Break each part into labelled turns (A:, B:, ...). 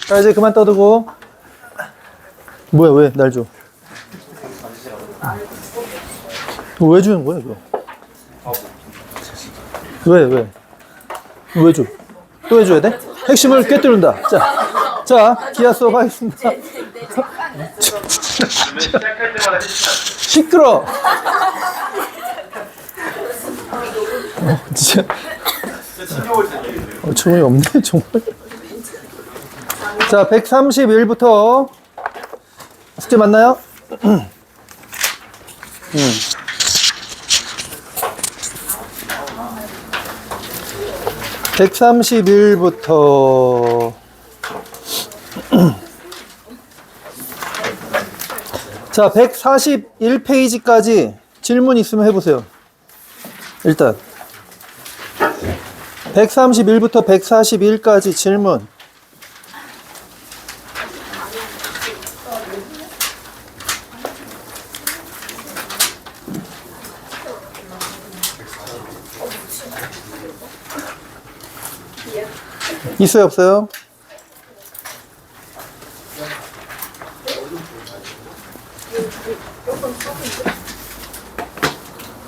A: 자, 이제 그만 떠들고. 뭐야, 왜 날 줘? 왜 주는 거야, 이거? 왜 줘? 또 왜 줘야 돼? 핵심을 꿰뚫는다. 자, 기아 수업 하겠습니다. 시끄러! 진짜. 정말 없네, 정말. 자, 131부터 숙제 맞나요? 131부터 자, 141페이지까지 질문 있으면 해보세요. 일단 131부터 141까지 질문. 있어요, 없어요?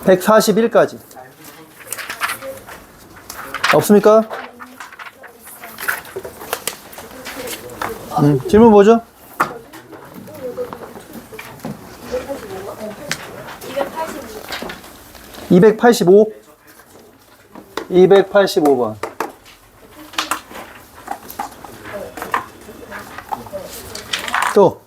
A: (141까지) 없습니까? 질문 뭐죠? 285? 285번. 또.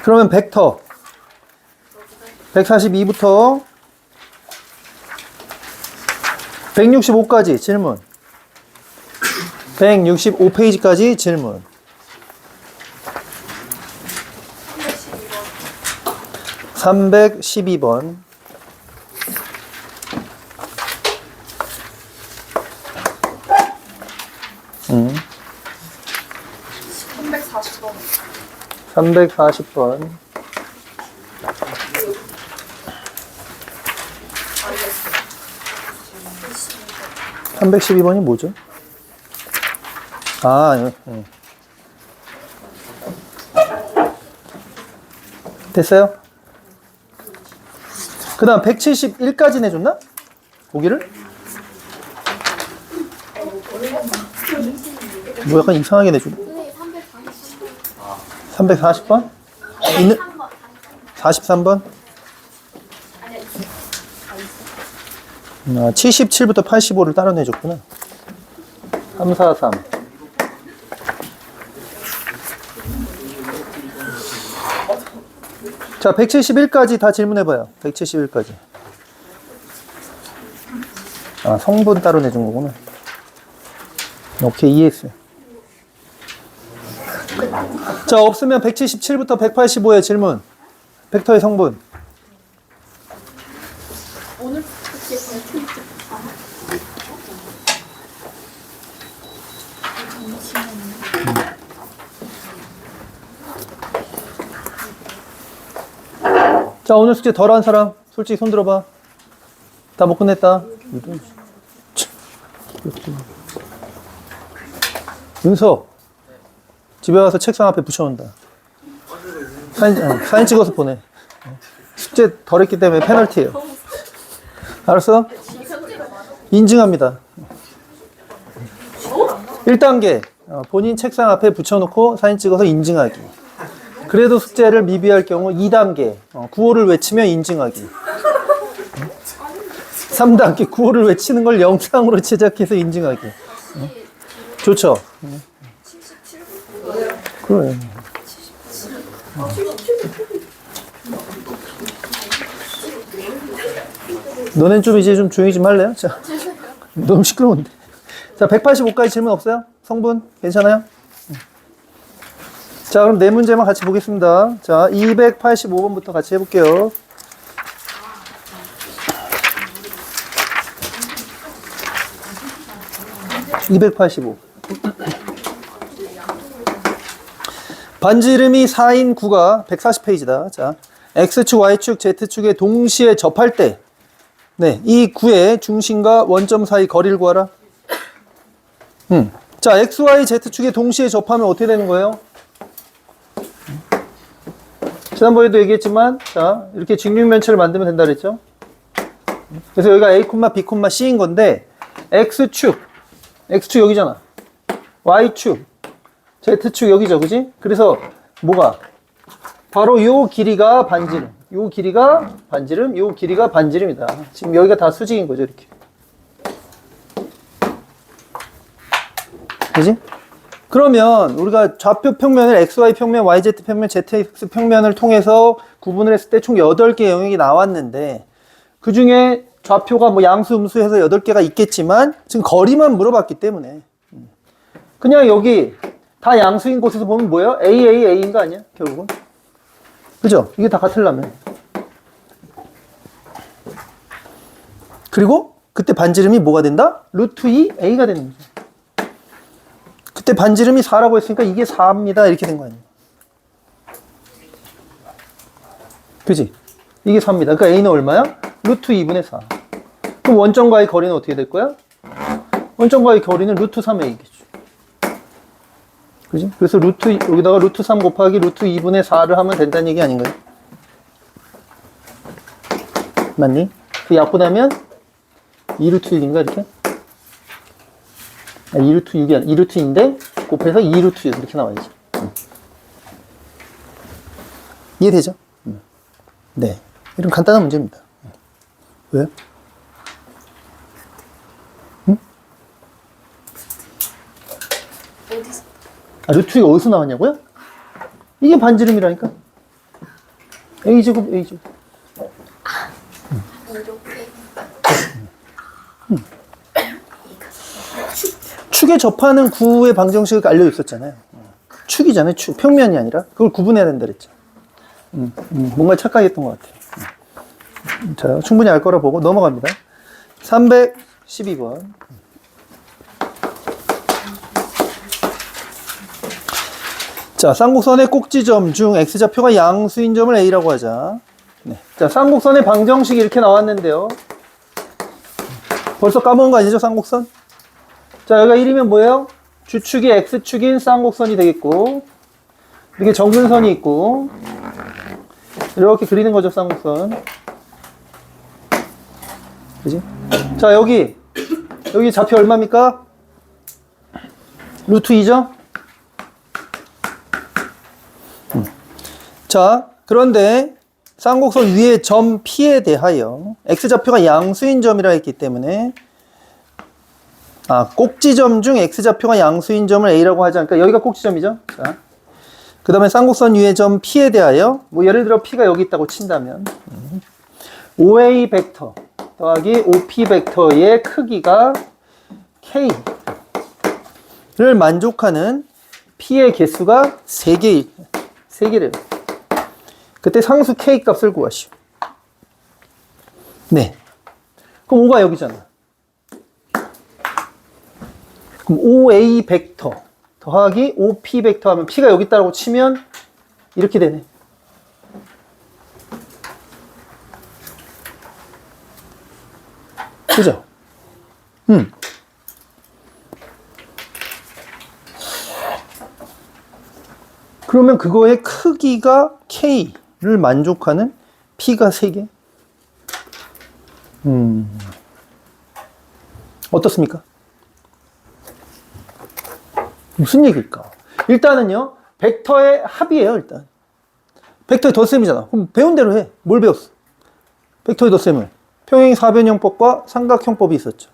A: 그러면 벡터 142부터 165까지 질문. 165페이지까지 질문. 312번. 음. 340번. 312번이 뭐죠? 됐어요? 그 다음 171까지 내줬나? 보기를? 뭐 약간 이상하게 내주네. 340번? 있는? 43번? 77부터 85를 따로 내줬구나. 343. 자, 171까지 다 질문해봐요. 171까지. 성분 따로 내준 거구나. 오케이, 이해했어요. 자, 없으면 177부터 185의 질문. 벡터의 성분. 오늘 자, 오늘 숙제 덜 한 사람 솔직히 손 들어봐. 다 못 끝냈다. 윤서 집에 가서 책상 앞에 붙여놓는다. 사진 찍어서 보내. 숙제 덜 했기 때문에 페널티예요. 알았어? 인증합니다. 1단계 본인 책상 앞에 붙여놓고 사진 찍어서 인증하기. 그래도 숙제를 미비할 경우 2단계 구호를 외치며 인증하기. 3단계 구호를 외치는 걸 영상으로 제작해서 인증하기. 좋죠? 그래. 너넨 좀 이제 좀 조용히 좀 할래요? 자, 너무 시끄러운데. 자, 185까지 질문 없어요? 성분 괜찮아요? 자, 그럼 네 문제만 같이 보겠습니다. 자, 285번부터 같이 해볼게요. (285) 반지름이 4인 9가 140페이지다. 자, X축, Y축, Z축에 동시에 접할 때, 네, 이 9의 중심과 원점 사이 거리를 구하라. 자, X, Y, Z축에 동시에 접하면 어떻게 되는 거예요? 지난번에도 얘기했지만, 자, 이렇게 직육면체를 만들면 된다 그랬죠? 그래서 여기가 A, B, C인 건데, X축 여기잖아. Y축, Z축 여기죠, 그지? 그래서 뭐가? 바로 요 길이가 반지름, 요 길이가 반지름, 요 길이가 반지름이다. 지금 여기가 다 수직인 거죠, 이렇게. 그지? 그러면 우리가 좌표 평면을 XY 평면, YZ 평면, ZX 평면을 통해서 구분을 했을 때 총 8개의 영역이 나왔는데 그 중에 좌표가 뭐 양수, 음수 해서 8개가 있겠지만 지금 거리만 물어봤기 때문에 그냥 여기 다 양수인 곳에서 보면 뭐예요? A인 거 아니야? 결국은. 그죠? 이게 다 같으려면. 그리고 그때 반지름이 뭐가 된다? 루트 2A가 되는 거죠. 그때 반지름이 4라고 했으니까 이게 4입니다. 이렇게 된 거 아니에요. 그지? 이게 4입니다. 그러니까 A는 얼마야? 루트 2분의 4. 그럼 원점과의 거리는 어떻게 될 거야? 원점과의 거리는 루트 3A겠죠. 그지? 그래서 여기다가 루트 3 곱하기 루트 2분의 4를 하면 된다는 얘기 아닌가요? 맞니? 그 약분하면 2루트 1인가 이렇게? 2루트 6이 아니라 2루트인데 곱해서 2루트 6 이렇게 나와야지. 이해되죠? 네. 이런 간단한 문제입니다. 왜요? 응?
B: 어디서?
A: 루트 6이 어디서 나왔냐고요? 이게 반지름이라니까. A제곱 A제곱.
B: 이렇게.
A: 축에 접하는 구의 방정식을 알려줬었잖아요. 축이잖아요. 축. 평면이 아니라. 그걸 구분해야 된다 그랬죠. 뭔가 착각했던 것 같아요. 자, 충분히 알 거라 보고 넘어갑니다. 312번. 자, 쌍곡선의 꼭지점 중 X좌표가 양수인 점을 A라고 하자. 네. 자, 쌍곡선의 방정식이 이렇게 나왔는데요. 벌써 까먹은 거 아니죠, 쌍곡선? 자, 여기가 1이면 뭐예요? 주축이 X축인 쌍곡선이 되겠고, 이렇게 정근선이 있고, 이렇게 그리는 거죠, 쌍곡선. 그지? 자, 여기 좌표 얼마입니까? 루트 2죠? 자, 그런데 쌍곡선 위에 점 P에 대하여 X좌표가 양수인 점이라 했기 때문에 꼭지점 중 X좌표가 양수인 점을 A라고 하지 않을까? 여기가 꼭지점이죠? 자, 그 다음에 쌍곡선 위에 점 P에 대하여 뭐 예를 들어 P가 여기 있다고 친다면 OA 벡터 더하기 OP 벡터의 크기가 K를 만족하는 P의 개수가 3개래요. 그때 상수 K 값을 구하시오. 네. 그럼 O가 여기잖아. 그럼 OA 벡터 더하기 OP 벡터 하면 P가 여기 있다고 치면 이렇게 되네. 그죠? 그러면 그거의 크기가 K를 만족하는 P가 3개? 어떻습니까? 무슨 얘기일까? 일단은요, 벡터의 합이에요, 일단. 벡터의 덧셈이잖아. 그럼 배운 대로 해. 뭘 배웠어? 벡터의 덧셈을. 평행 사변형법과 삼각형법이 있었죠.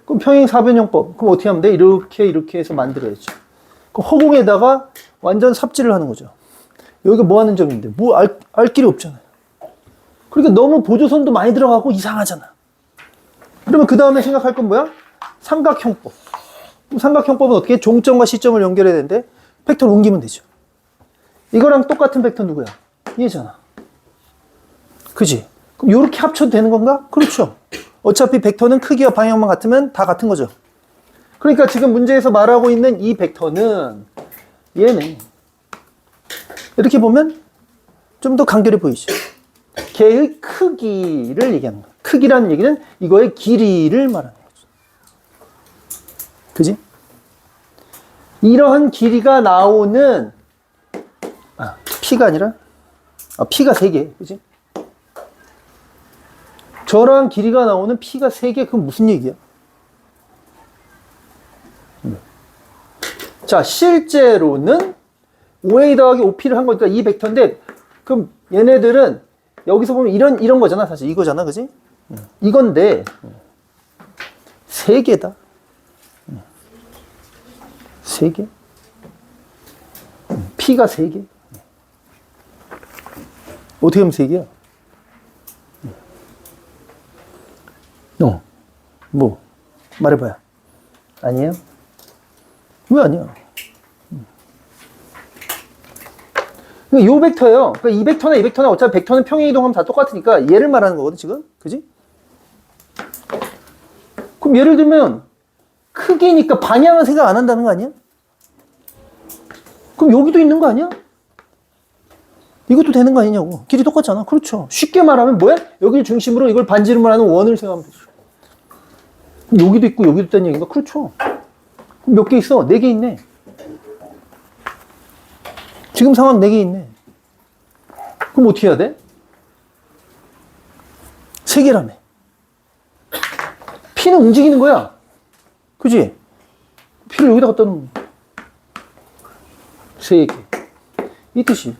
A: 그럼 평행 사변형법. 그럼 어떻게 하면 돼? 이렇게 해서 만들어야죠. 그럼 허공에다가 완전 삽질을 하는 거죠. 여기가 뭐 하는 점인데? 뭐 알 길이 없잖아요. 그러니까 너무 보조선도 많이 들어가고 이상하잖아. 그러면 그 다음에 생각할 건 뭐야? 삼각형법. 삼각형법은 어떻게? 종점과 시점을 연결해야 되는데 벡터를 옮기면 되죠. 이거랑 똑같은 벡터 누구야? 얘잖아. 그지? 그럼 이렇게 합쳐도 되는 건가? 그렇죠. 어차피 벡터는 크기와 방향만 같으면 다 같은 거죠. 그러니까 지금 문제에서 말하고 있는 이 벡터는 얘네. 이렇게 보면 좀 더 간결해 보이죠. 걔의 크기를 얘기하는 거야. 크기라는 얘기는 이거의 길이를 말하는 거죠. 그지? 이러한 길이가 나오는 P가 아니라 P가 3개. 그지? 저러한 길이가 나오는 P가 3개. 그건 무슨 얘기야? 자, 실제로는 OA 더하기 OP를 한 거니까 이 벡터인데, 그럼 얘네들은 여기서 보면 이런 거잖아. 사실 이거잖아. 그지? 이건데 3개다. 3개? P가 3개? 어떻게 하면 3개야? 뭐? 말해봐요. 아니에요? 왜 아니야? 그러니까 요 벡터예요. 그러니까 이 벡터나 이 벡터나 어차피 벡터는 평행 이동하면 다 똑같으니까 얘를 말하는 거거든, 지금. 그지? 그럼 예를 들면 크기니까 방향은 생각 안 한다는 거 아니야? 그럼 여기도 있는 거 아니야? 이것도 되는 거 아니냐고. 길이 똑같잖아. 그렇죠. 쉽게 말하면 뭐야? 여기를 중심으로 이걸 반지름을 하는 원을 생각하면 되죠. 그럼 여기도 있고 여기도 있다는 얘기인가? 그렇죠. 그럼 몇 개 있어? 4개 있네. 지금 상황 4개 있네. 그럼 어떻게 해야 돼? 3개라며. P는 움직이는 거야. 그지? P를 여기다 갖다 놓으면 3개. 이 뜻이.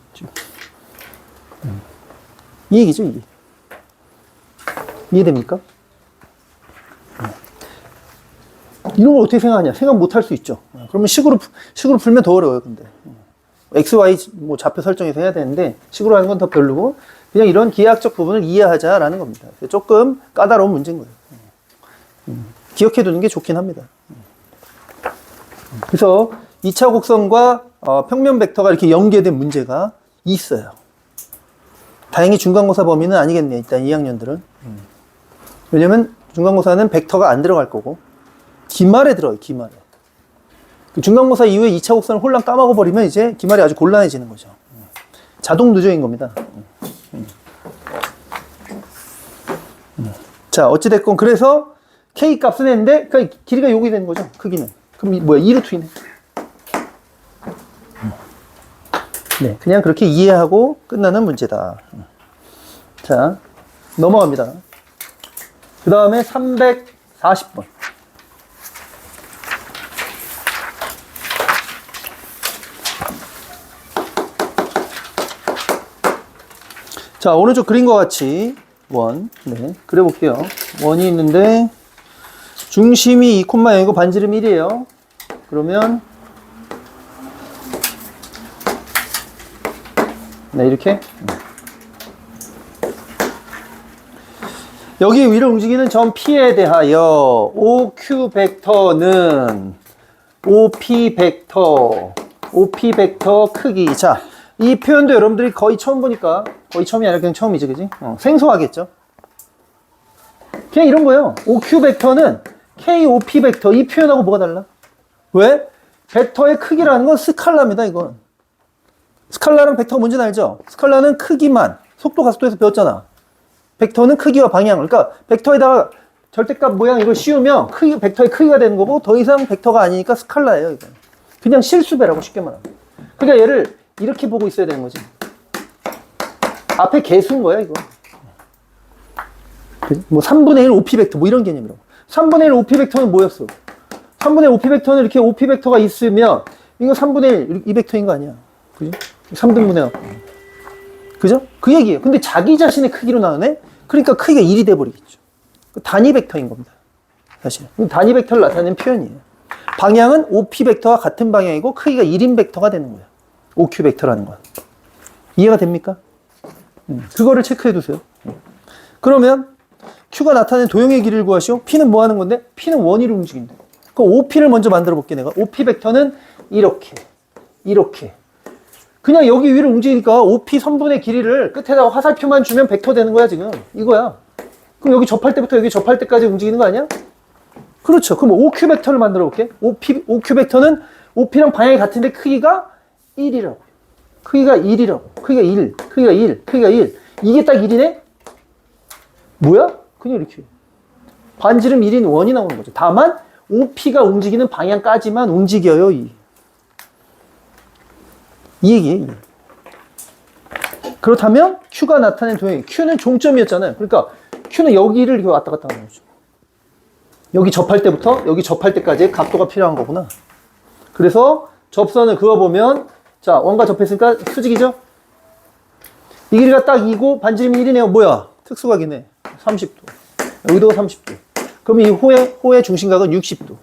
A: 이 얘기죠, 이게. 이해됩니까? 이런 걸 어떻게 생각하냐? 생각 못 할 수 있죠. 그러면 식으로 풀면 더 어려워요, 근데. X, Y 뭐 좌표 설정해서 해야 되는데, 식으로 하는 건 더 별로고, 그냥 이런 기하학적 부분을 이해하자라는 겁니다. 조금 까다로운 문제인 거예요. 기억해 두는 게 좋긴 합니다. 그래서 2차 곡선과 평면 벡터가 이렇게 연계된 문제가 있어요. 다행히 중간고사 범위는 아니겠네요. 일단 2학년들은. 왜냐면 중간고사는 벡터가 안 들어갈 거고, 기말에 들어요, 기말에. 중간고사 이후에 2차 곡선을 홀랑 까먹어버리면 이제 기말이 아주 곤란해지는 거죠. 자동 누적인 겁니다. 자, 어찌됐건 그래서 K 값은 했는데, 그러니까 길이가 여기 되는 거죠, 크기는. 그럼 뭐야, 2루트이네. 네, 그냥 그렇게 이해하고 끝나는 문제다. 자, 넘어갑니다. 그 다음에 340번. 자, 오른쪽 그린 것 같이 원, 네, 그려볼게요. 원이 있는데 중심이 2,0이고 반지름 1이에요. 그러면 네, 이렇게 여기 위로 움직이는 점 P에 대하여 OQ 벡터는 OP 벡터 크기. 자, 이 표현도 여러분들이 거의 처음 보니까, 거의 처음이 아니라 그냥 처음이죠, 그지? 생소하겠죠? 그냥 이런 거예요. OQ 벡터는 KOP 벡터, 이 표현하고 뭐가 달라? 왜? 벡터의 크기라는 건 스칼라입니다, 이건. 스칼라랑 벡터가 뭔지는 알죠? 스칼라는 크기만, 속도 가속도에서 배웠잖아. 벡터는 크기와 방향. 그러니까 벡터에다가 절대값 모양 이걸 씌우면 벡터의 크기가 되는 거고, 더 이상 벡터가 아니니까 스칼라예요, 이건. 그냥 실수배라고 쉽게 말하면. 그러니까 얘를 이렇게 보고 있어야 되는 거지. 앞에 개수인 거야, 이거. 뭐 3분의 1 OP 벡터 뭐 이런 개념이라고. 3분의 1 OP 벡터는 뭐였어? 3분의 1 OP 벡터는 이렇게 OP 벡터가 있으면 이거 3분의 1 이 벡터인 거 아니야. 그지? 3등분의 1. 그죠? 그 얘기예요. 근데 자기 자신의 크기로 나오네? 그러니까 크기가 1이 돼버리겠죠. 단위 벡터인 겁니다. 사실. 단위 벡터를 나타내는 표현이에요. 방향은 OP 벡터와 같은 방향이고 크기가 1인 벡터가 되는 거예요. OQ 벡터라는 건. 이해가 됩니까? 그거를 체크해 두세요. 그러면 Q가 나타낸 도형의 길이를 구하시오. P는 뭐 하는 건데? P는 원위로 움직인다. 그럼 OP를 먼저 만들어 볼게, 내가. OP 벡터는 이렇게. 그냥 여기 위로 움직이니까 OP 선분의 길이를 끝에다가 화살표만 주면 벡터 되는 거야, 지금. 이거야. 그럼 여기 접할 때부터 여기 접할 때까지 움직이는 거 아니야? 그렇죠. 그럼 OQ 벡터를 만들어 볼게. OQ 벡터는 OP랑 방향이 같은데 크기가 1이라고. 크기가 1이라고. 크기가 1, 크기가 1, 크기가 1. 이게 딱 1이네? 뭐야? 그냥 이렇게. 반지름 1인 원이 나오는 거죠. 다만 OP가 움직이는 방향까지만 움직여요. 이 얘기예요. 그렇다면 Q가 나타낸 도형이 Q는 종점이었잖아요. 그러니까 Q는 여기를 이렇게 왔다 갔다 하는 거죠. 여기 접할 때부터 여기 접할 때까지의 각도가 필요한 거구나. 그래서 접선을 그어보면 자, 원과 접했으니까 수직이죠? 이 길이가 딱 2고 반지름이 1이네요. 뭐야? 특수각이네. 30도. 여기도 30도. 그럼 이 호의 중심각은 60도.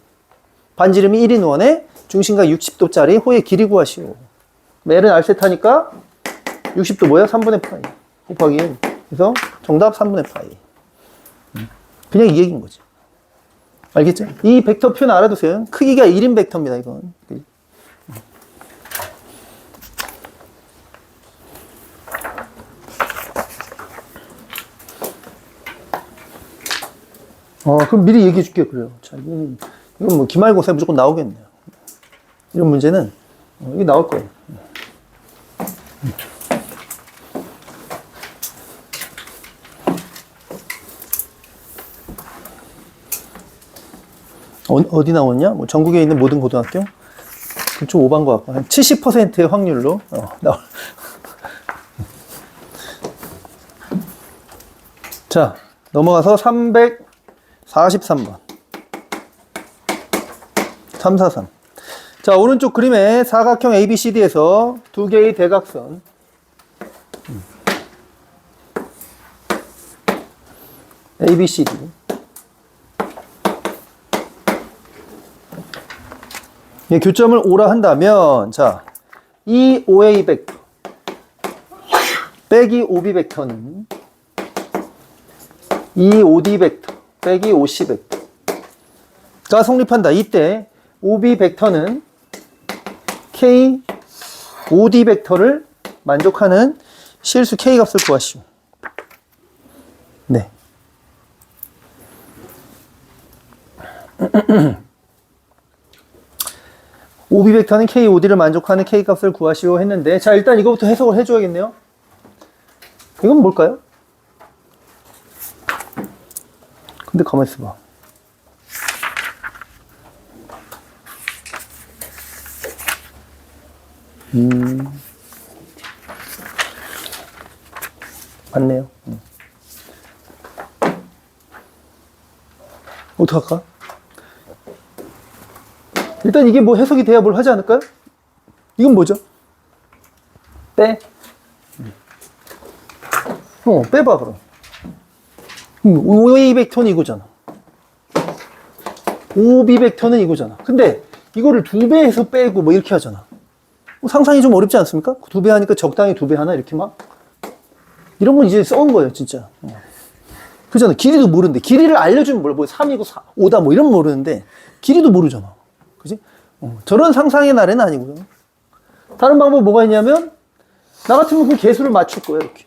A: 반지름이 1인 원에 중심각 60도짜리 호의 길이 구하시오. L은 R세타니까 60도 뭐야? 3분의 파이. 곱하기 1. 그래서 정답 3분의 파이. 그냥 이 얘기인 거지. 알겠죠? 이 벡터 표는 알아두세요. 크기가 1인 벡터입니다, 이건. 그럼 미리 얘기해 줄게요, 그래요. 자, 이건 뭐 기말고사에 무조건 나오겠네요. 이런 문제는, 이게 나올 거예요. 어디 나오냐? 뭐 전국에 있는 모든 고등학교? 좀 오반 것 같고, 한 70%의 확률로, 나올. 자, 넘어가서 343번. 343. 자, 오른쪽 그림에 사각형 ABCD에서 두 개의 대각선. ABCD. 교점을 O라 한다면, 자, 이 OA 벡터 빼기 OB 벡터는 이 OD 벡터 빼기 OC 벡터가 성립한다. 이때 OB 벡터는 K OD 벡터를 만족하는 실수 K 값을 구하시오. 네. OB 벡터는 K, OD를 만족하는 K 값을 구하시오 했는데, 자, 일단 이거부터 해석을 해줘야겠네요. 이건 뭘까요? 근데 가만히 있어봐. 맞네요. 어떡할까? 일단 이게 뭐 해석이 돼야 뭘 하지 않을까요? 이건 뭐죠? 빼. 빼봐, 그럼. OA 벡터는 이거잖아. OB 벡터는 이거잖아. 근데 이거를 2배 해서 빼고 뭐 이렇게 하잖아. 상상이 좀 어렵지 않습니까? 2배 하니까 적당히 2배 하나 이렇게 막. 이런 건 이제 써온 거예요, 진짜. 그잖아. 길이도 모르는데. 길이를 알려주면 뭐 3이고 5다 뭐 이런 거 모르는데 길이도 모르잖아. 그지? 저런 상상의 날에는 아니고요. 다른 방법 뭐가 있냐면 나 같으면 그 개수를 맞출 거예요, 이렇게.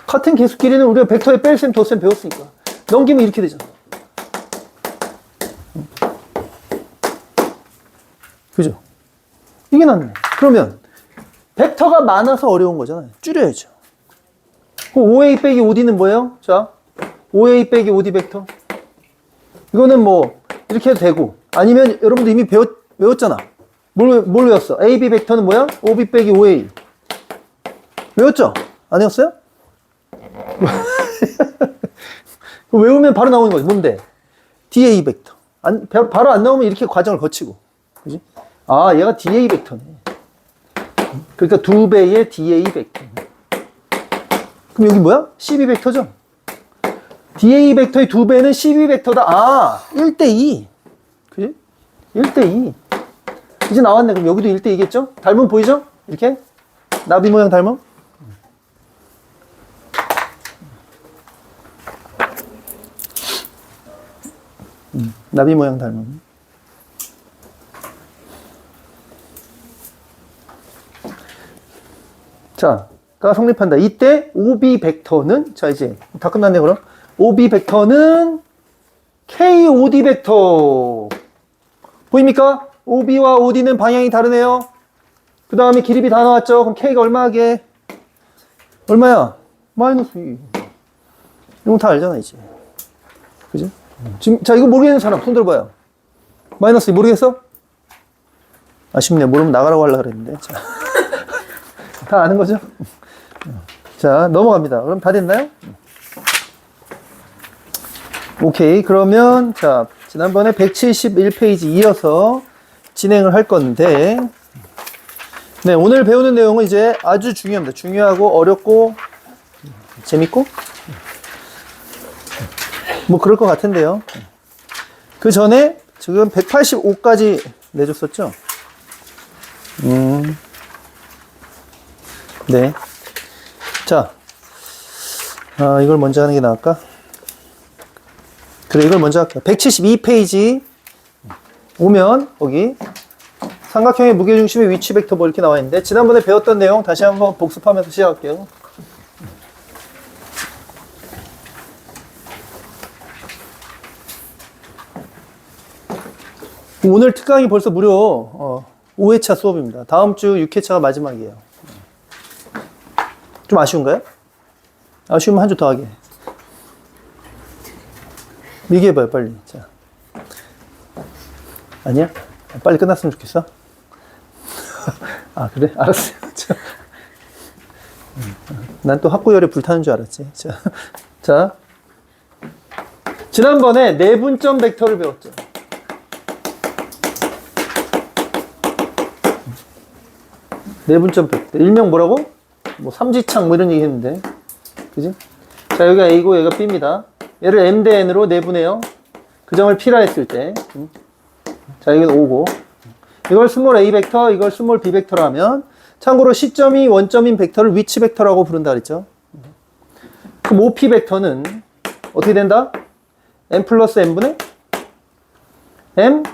A: 같은 개수끼리는 우리가 벡터의 뺄셈, 덧셈 배웠으니까. 넘기면 이렇게 되잖아. 그죠? 이게 낫네. 그러면 벡터가 많아서 어려운 거잖아요. 줄여야죠. 그럼 OA 빼기 OD는 뭐예요? 자, OA 빼기 OD 벡터. 이거는 뭐 이렇게 해도 되고, 아니면 여러분들 이미 외웠잖아. 뭘 외웠어? AB 벡터는 뭐야? OB 빼기 OA. 외웠죠? 안 외웠어요? 외우면 바로 나오는 거지. 뭔데? DA 벡터. 바로 안 나오면 이렇게 과정을 거치고. 그지? 아, 얘가 DA 벡터네. 그러니까 2배의 DA 벡터. 그럼 여기 뭐야? CB 벡터죠? DA 벡터의 2배는 CB 벡터다. 아, 1대2. 그지? 1대2. 이제 나왔네. 그럼 여기도 1대2겠죠? 닮음 보이죠? 이렇게? 나비 모양 닮음? 나비 모양 닮음. 자, 가 성립한다. 이때 OB 벡터는, 자, 이제 다 끝났네, 그럼. OB 벡터는 KOD 벡터. 보입니까? OB와 OD는 방향이 다르네요. 그 다음에 기립이 다 나왔죠? 그럼 K가 얼마게? 얼마야? 마이너스 2. 이건 다 알잖아, 이제. 그지? 지금, 자, 이거 모르겠는 사람 손 들어봐요. 마이너스 2 모르겠어? 아쉽네. 모르면 나가라고 하려고 그랬는데. 자. 다 아는 거죠? 자, 넘어갑니다. 그럼 다 됐나요? 오케이. 그러면, 자, 지난번에 171페이지 이어서 진행을 할 건데, 네, 오늘 배우는 내용은 이제 아주 중요합니다. 중요하고, 어렵고, 재밌고, 뭐 그럴 것 같은데요. 그 전에 지금 185까지 내줬었죠? 네. 자, 이걸 먼저 하는 게 나을까? 그래, 이걸 먼저 할까? 172페이지 오면, 거기, 삼각형의 무게중심의 위치 벡터 뭐 이렇게 나와 있는데, 지난번에 배웠던 내용 다시 한번 복습하면서 시작할게요. 오늘 특강이 벌써 무려, 5회차 수업입니다. 다음 주 6회차가 마지막이에요. 좀 아쉬운가요? 아쉬우면 한 주 더 하게. 얘기해봐요, 빨리. 자. 아니야? 빨리 끝났으면 좋겠어? 아, 그래? 알았어요. 난 또 학구열에 불타는 줄 알았지. 자. 지난번에 내분점 벡터를 배웠죠. 내분점 벡터. 일명 뭐라고? 뭐 삼지창 뭐 이런 얘기 했는데. 그지? 자, 여기가 A고 여기가 B입니다. 얘를 M 대 N으로 내분해요. 그 점을 P라 했을 때. 자, 여기는 O고. 이걸 스몰 A 벡터, 이걸 스몰 B 벡터로 하면, 참고로 시점이 원점인 벡터를 위치 벡터라고 부른다 그랬죠. 그럼 OP 벡터는 어떻게 된다? M 플러스 N분의 M,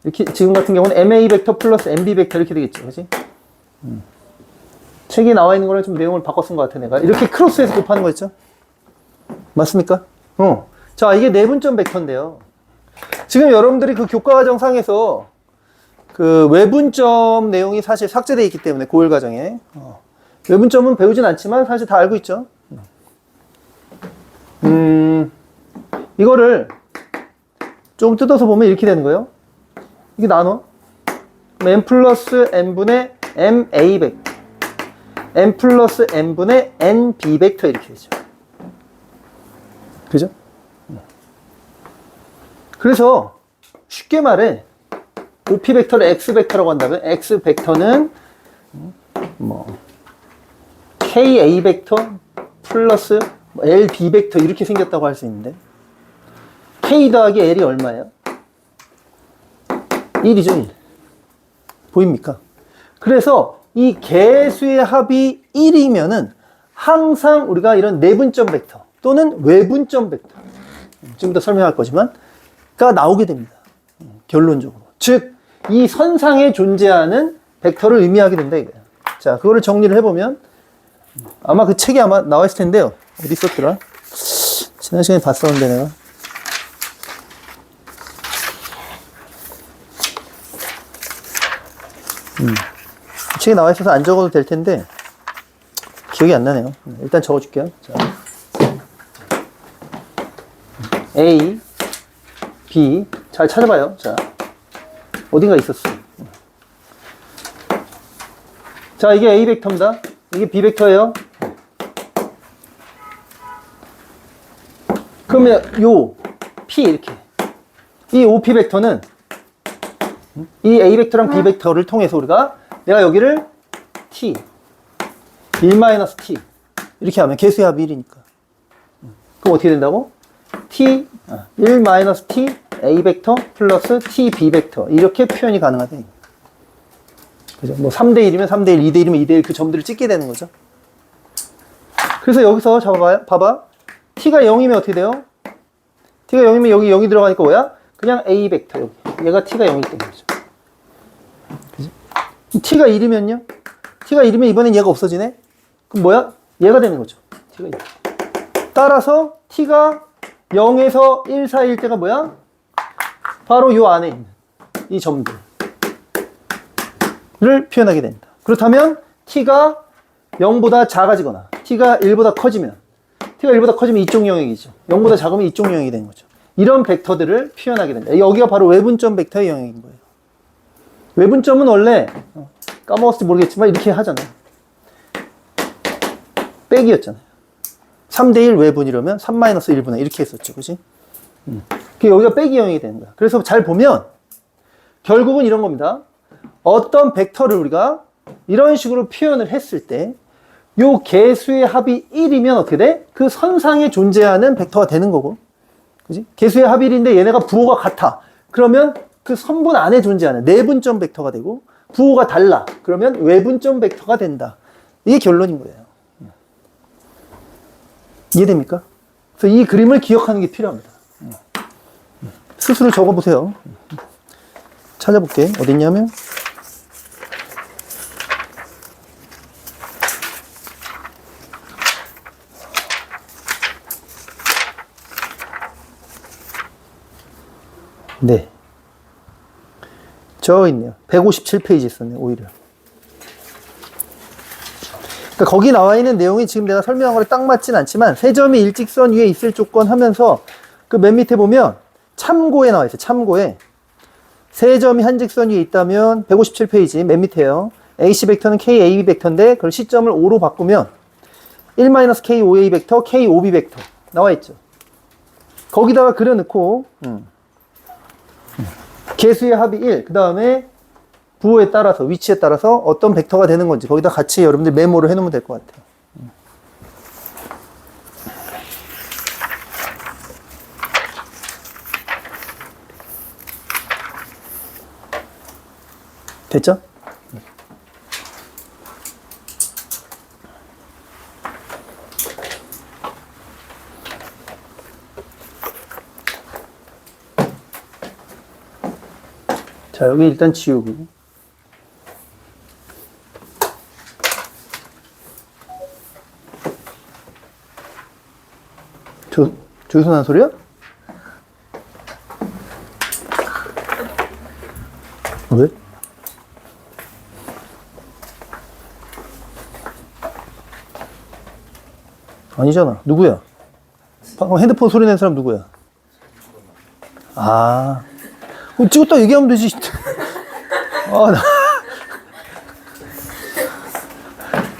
A: 이렇게, 지금 같은 경우는 MA 벡터 플러스 MB 벡터 이렇게 되겠죠. 그지? 책에 나와 있는 거랑 좀 내용을 바꿔 쓴 것 같아, 내가. 이렇게 크로스해서 곱하는 거 있죠? 맞습니까? 자, 이게 내분점 벡터인데요. 지금 여러분들이 그 교과과정상에서 그 외분점 내용이 사실 삭제되어 있기 때문에 고1 과정에 외분점은 배우진 않지만 사실 다 알고 있죠. 이거를 조금 뜯어서 보면 이렇게 되는 거예요. 이게 나눠. M 플러스 N분의 MA 벡터, M 플러스 N분의 NB 벡터 이렇게 되죠. 그죠? 그래서 쉽게 말해 OP 벡터를 X 벡터라고 한다면 X 벡터는 뭐 KA 벡터 플러스 LB 벡터 이렇게 생겼다고 할 수 있는데 K 더하기 L이 얼마예요? 1이죠, 1. 보입니까? 그래서 이 개수의 합이 1이면은 항상 우리가 이런 내분점 벡터 또는 외분점 벡터 지금부터 설명할 거지만 가 나오게 됩니다. 결론적으로. 즉, 이 선상에 존재하는 벡터를 의미하게 된다 이거예요. 자, 그거를 정리를 해보면 아마 그 책이 아마 나와 있을 텐데요. 어디 있었더라? 지난 시간에 봤었는데 내가. 책에 나와 있어서 안 적어도 될 텐데 기억이 안 나네요. 일단 적어줄게요. 자. A, B 잘 찾아봐요. 자, 어딘가 있었어. 자, 이게 A 벡터입니다. 이게 B 벡터예요. 그러면 요 P 이렇게 이 OP 벡터는 이 A 벡터랑 B 벡터를 통해서 우리가 내가 여기를 T 1-T 이렇게 하면 개수의 합이 1이니까 그럼 어떻게 된다고? T 1-T A 벡터 플러스 T B 벡터 이렇게 표현이 가능하다. 그죠? 뭐 3대1이면 3대1, 2대1이면 2대1 그 점들을 찍게 되는 거죠. 그래서 여기서 잡아봐요. 봐봐. T가 0이면 어떻게 돼요? T가 0이면 여기 0이 들어가니까 뭐야? 그냥 A 벡터 여기. 얘가 T가 0이 되는 거죠. 그지? T가 1이면요? T가 1이면 이번엔 얘가 없어지네? 그럼 뭐야? 얘가 되는 거죠. T가 1. 따라서 T가 0에서 1 사이일 때가 뭐야? 바로 요 안에 있는 이 점들을 표현하게 된다. 그렇다면 t가 0보다 작아지거나 t가 1보다 커지면 t가 1보다 커지면 이쪽 영역이죠. 0보다 작으면 이쪽 영역이 되는 거죠. 이런 벡터들을 표현하게 된다. 여기가 바로 외분점 벡터의 영역인 거예요. 외분점은 원래 까먹었을지 모르겠지만 이렇게 하잖아요. 빼기였잖아요. 3대1 외분 이러면 3-1분의 이렇게 했었죠. 그지? 여기가 빼기 영역이 되는 거야. 그래서 잘 보면 결국은 이런 겁니다. 어떤 벡터를 우리가 이런 식으로 표현을 했을 때 요 개수의 합이 1이면 어떻게 돼? 그 선상에 존재하는 벡터가 되는 거고. 그지? 개수의 합이 1인데 얘네가 부호가 같아. 그러면 그 선분 안에 존재하는 내분점 벡터가 되고 부호가 달라. 그러면 외분점 벡터가 된다. 이게 결론인 거예요. 이해됩니까? 그래서 이 그림을 기억하는 게 필요합니다. 스스로 적어보세요. 찾아볼게. 어디 있냐면 네. 저 있네요. 157페이지 있었네, 오히려. 그러니까 거기 나와 있는 내용이 지금 내가 설명한 거랑 딱 맞진 않지만 세 점이 일직선 위에 있을 조건 하면서 그 맨 밑에 보면 참고에 나와 있어요. 참고에 세 점이 한 직선 위에 있다면 157페이지 맨 밑에요. AC 벡터는 KAB 벡터인데 그걸 시점을 5로 바꾸면 1-KOA 벡터, KOB 벡터 나와 있죠. 거기다가 그려놓고 개수의 합이 1, 그 다음에 부호에 따라서, 위치에 따라서 어떤 벡터가 되는 건지 거기다 같이 여러분들 메모를 해놓으면 될 것 같아요. 됐죠? 자, 여기 일단 지우고. 저기서 난 소리야? 왜? 아니잖아. 누구야? 방금 핸드폰 소리 낸 사람 누구야? 아. 찍었다 얘기하면 되지. 아,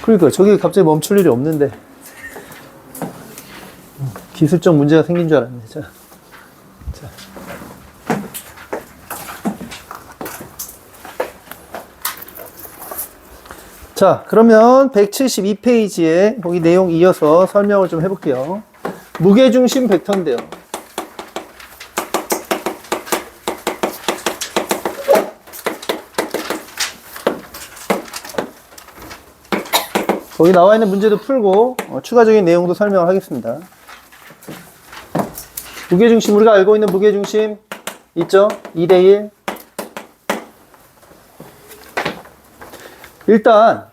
A: 그러니까 저기 갑자기 멈출 일이 없는데. 기술적 문제가 생긴 줄 알았네. 자. 자, 그러면 172페이지에 거기 내용 이어서 설명을 좀 해볼게요. 무게중심 벡터인데요. 거기 나와 있는 문제도 풀고 추가적인 내용도 설명을 하겠습니다. 무게중심, 우리가 알고 있는 무게중심 있죠? 2대1. 일단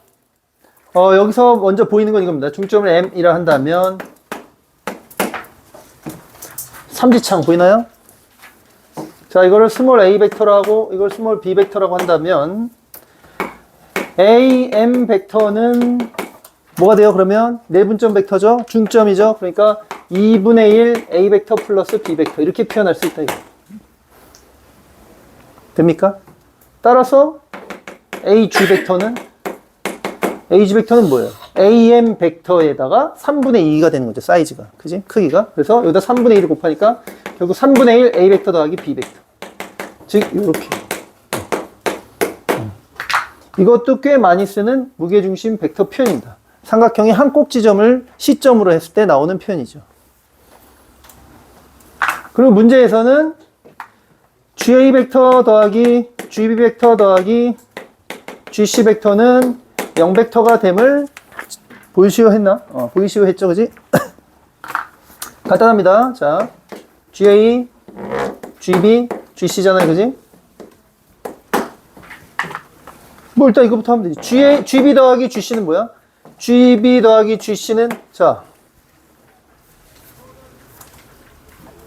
A: 여기서 먼저 보이는 건 이겁니다. 중점을 M이라 한다면 삼지창 보이나요? 자, 이거를 스몰 a 벡터라고 이걸 스몰 b 벡터라고 한다면 a, m 벡터는 뭐가 돼요? 그러면 내분점 벡터죠? 중점이죠? 그러니까 2분의 1 a 벡터 플러스 b 벡터 이렇게 표현할 수 있다. 이거. 됩니까? 따라서 ag 벡터는 뭐예요? am 벡터에다가 3분의 2가 되는 거죠. 사이즈가. 그지? 크기가. 그래서 여기다 3분의 1을 곱하니까 결국 3분의 1 a 벡터 더하기 b 벡터. 즉 이렇게. 이것도 꽤 많이 쓰는 무게중심 벡터 표현입니다. 삼각형이 한 꼭지점을 시점으로 했을 때 나오는 표현이죠. 그리고 문제에서는 GA 벡터 더하기 GB 벡터 더하기 GC 벡터는 0벡터가 됨을 보이시오 했나? 보이시오 했죠, 그지? 간단합니다. 자, GA, GB, GC잖아요, 그지? 뭐 일단 이거부터 하면 되지. GB 더하기 GC는 뭐야? GB 더하기 GC는 자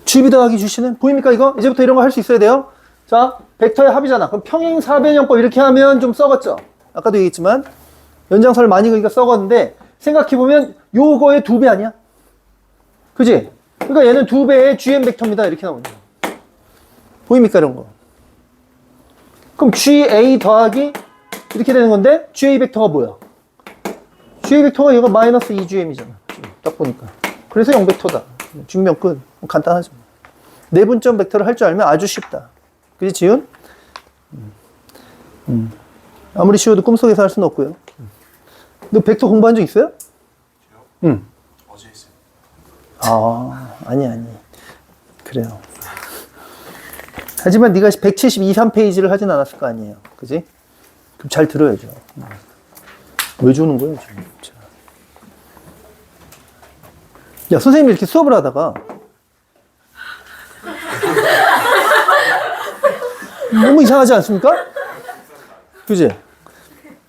A: GB 더하기 GC는 보입니까 이거? 이제부터 이런 거 할 수 있어야 돼요. 자, 벡터의 합이잖아. 그럼 평행 사변형법 이렇게 하면 좀 썩었죠? 아까도 얘기했지만 연장선을 많이 그으니까 썩었는데 생각해보면 요거의 2배 아니야? 그지? 그러니까 얘는 2배의 GM 벡터입니다. 이렇게 나오는 거야. 보입니까 이런 거? 그럼 GA 더하기 이렇게 되는 건데 GA 벡터가 뭐야? GA 벡터가 얘가 마이너스 2GM이잖아. 딱 보니까. 그래서 0벡터다. 증명 끝. 간단하죠. 내분점 벡터를 할 줄 알면 아주 쉽다. 그지 지훈? 아무리 쉬워도 꿈속에서 할 수는 없고요. 너 벡터 공부한 적 있어요? 응.
C: 어제 했어요.
A: 아, 아니. 그래요. 하지만 네가 172, 3페이지를 하진 않았을 거 아니에요. 그지? 그럼 잘 들어야죠. 왜 주는 거야, 지금? 야, 선생님이 이렇게 수업을 하다가 너무 이상하지 않습니까? 그지?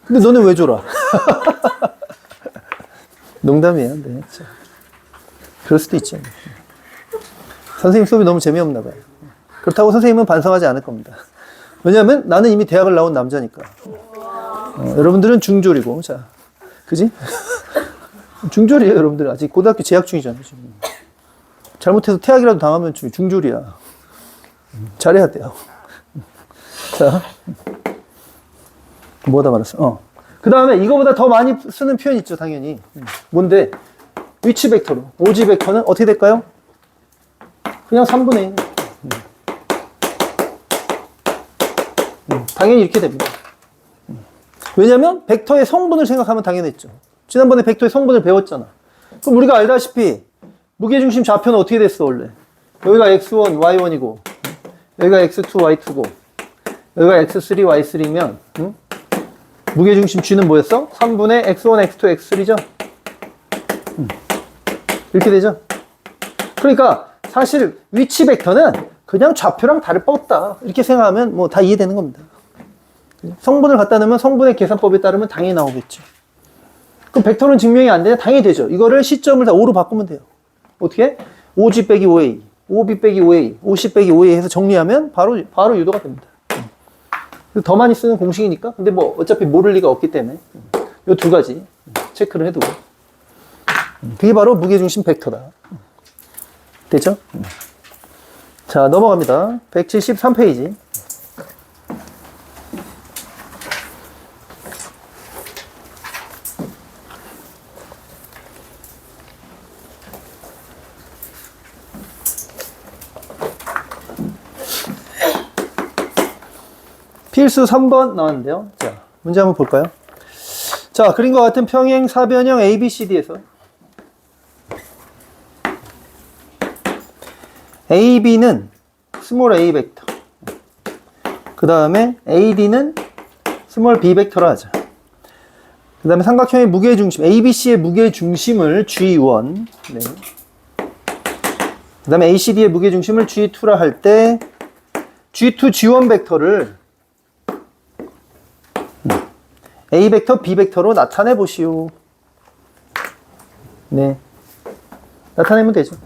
A: 근데 너는 왜 줘라? 농담이에요. 네. 그럴 수도 있죠. 선생님 수업이 너무 재미없나 봐요. 그렇다고 선생님은 반성하지 않을 겁니다. 왜냐하면 나는 이미 대학을 나온 남자니까. 여러분들은 중졸이고, 자, 그지? 중졸이에요, 여러분들. 아직 고등학교 재학 중이잖아요, 지금. 잘못해서 퇴학이라도 당하면 중졸이야. 잘해야 돼요. 자, 뭐다 말았어? 그 다음에 이거보다 더 많이 쓰는 표현 있죠, 당연히. 뭔데? 위치 벡터로. 오지 벡터는 어떻게 될까요? 그냥 3분의 1. 당연히 이렇게 됩니다. 왜냐면 벡터의 성분을 생각하면 당연했죠. 지난번에 벡터의 성분을 배웠잖아. 그럼 우리가 알다시피 무게중심 좌표는 어떻게 됐어 원래? 여기가 x1, y1이고 여기가 x2, y2고 여기가 x3, y3면 무게중심 g는 뭐였어? 3분의 x1, x2, x3죠? 이렇게 되죠? 그러니까 사실 위치 벡터는 그냥 좌표랑 다를 바 없다. 이렇게 생각하면 뭐 다 이해되는 겁니다. 성분을 갖다 넣으면 성분의 계산법에 따르면 당연히 나오겠죠. 그럼 벡터는 증명이 안 되냐? 당연히 되죠. 이거를 시점을 다 5로 바꾸면 돼요. 어떻게? 5g 빼기 5a, 5b 빼기 5a, 50 빼기 5a 해서 정리하면 바로 유도가 됩니다. 더 많이 쓰는 공식이니까. 근데 뭐 어차피 모를 리가 없기 때문에 이 2가지 체크를 해두고 그게 바로 무게중심 벡터다. 됐죠? 자, 넘어갑니다. 173페이지. 필수 3번 나왔는데요. 자, 문제 한번 볼까요? 자, 그림과 같은 평행 사변형 ABCD에서 AB는 스몰 a 벡터, 그 다음에 AD는 스몰 b 벡터로 하자. 그 다음에 삼각형의 무게중심, ABC의 무게중심을 G1, 네. 그 다음에 ACD의 무게중심을 G2라 할 때 G2, G1 벡터를 A 벡터, B 벡터로 나타내 보시오. 네. 나타내면 되죠.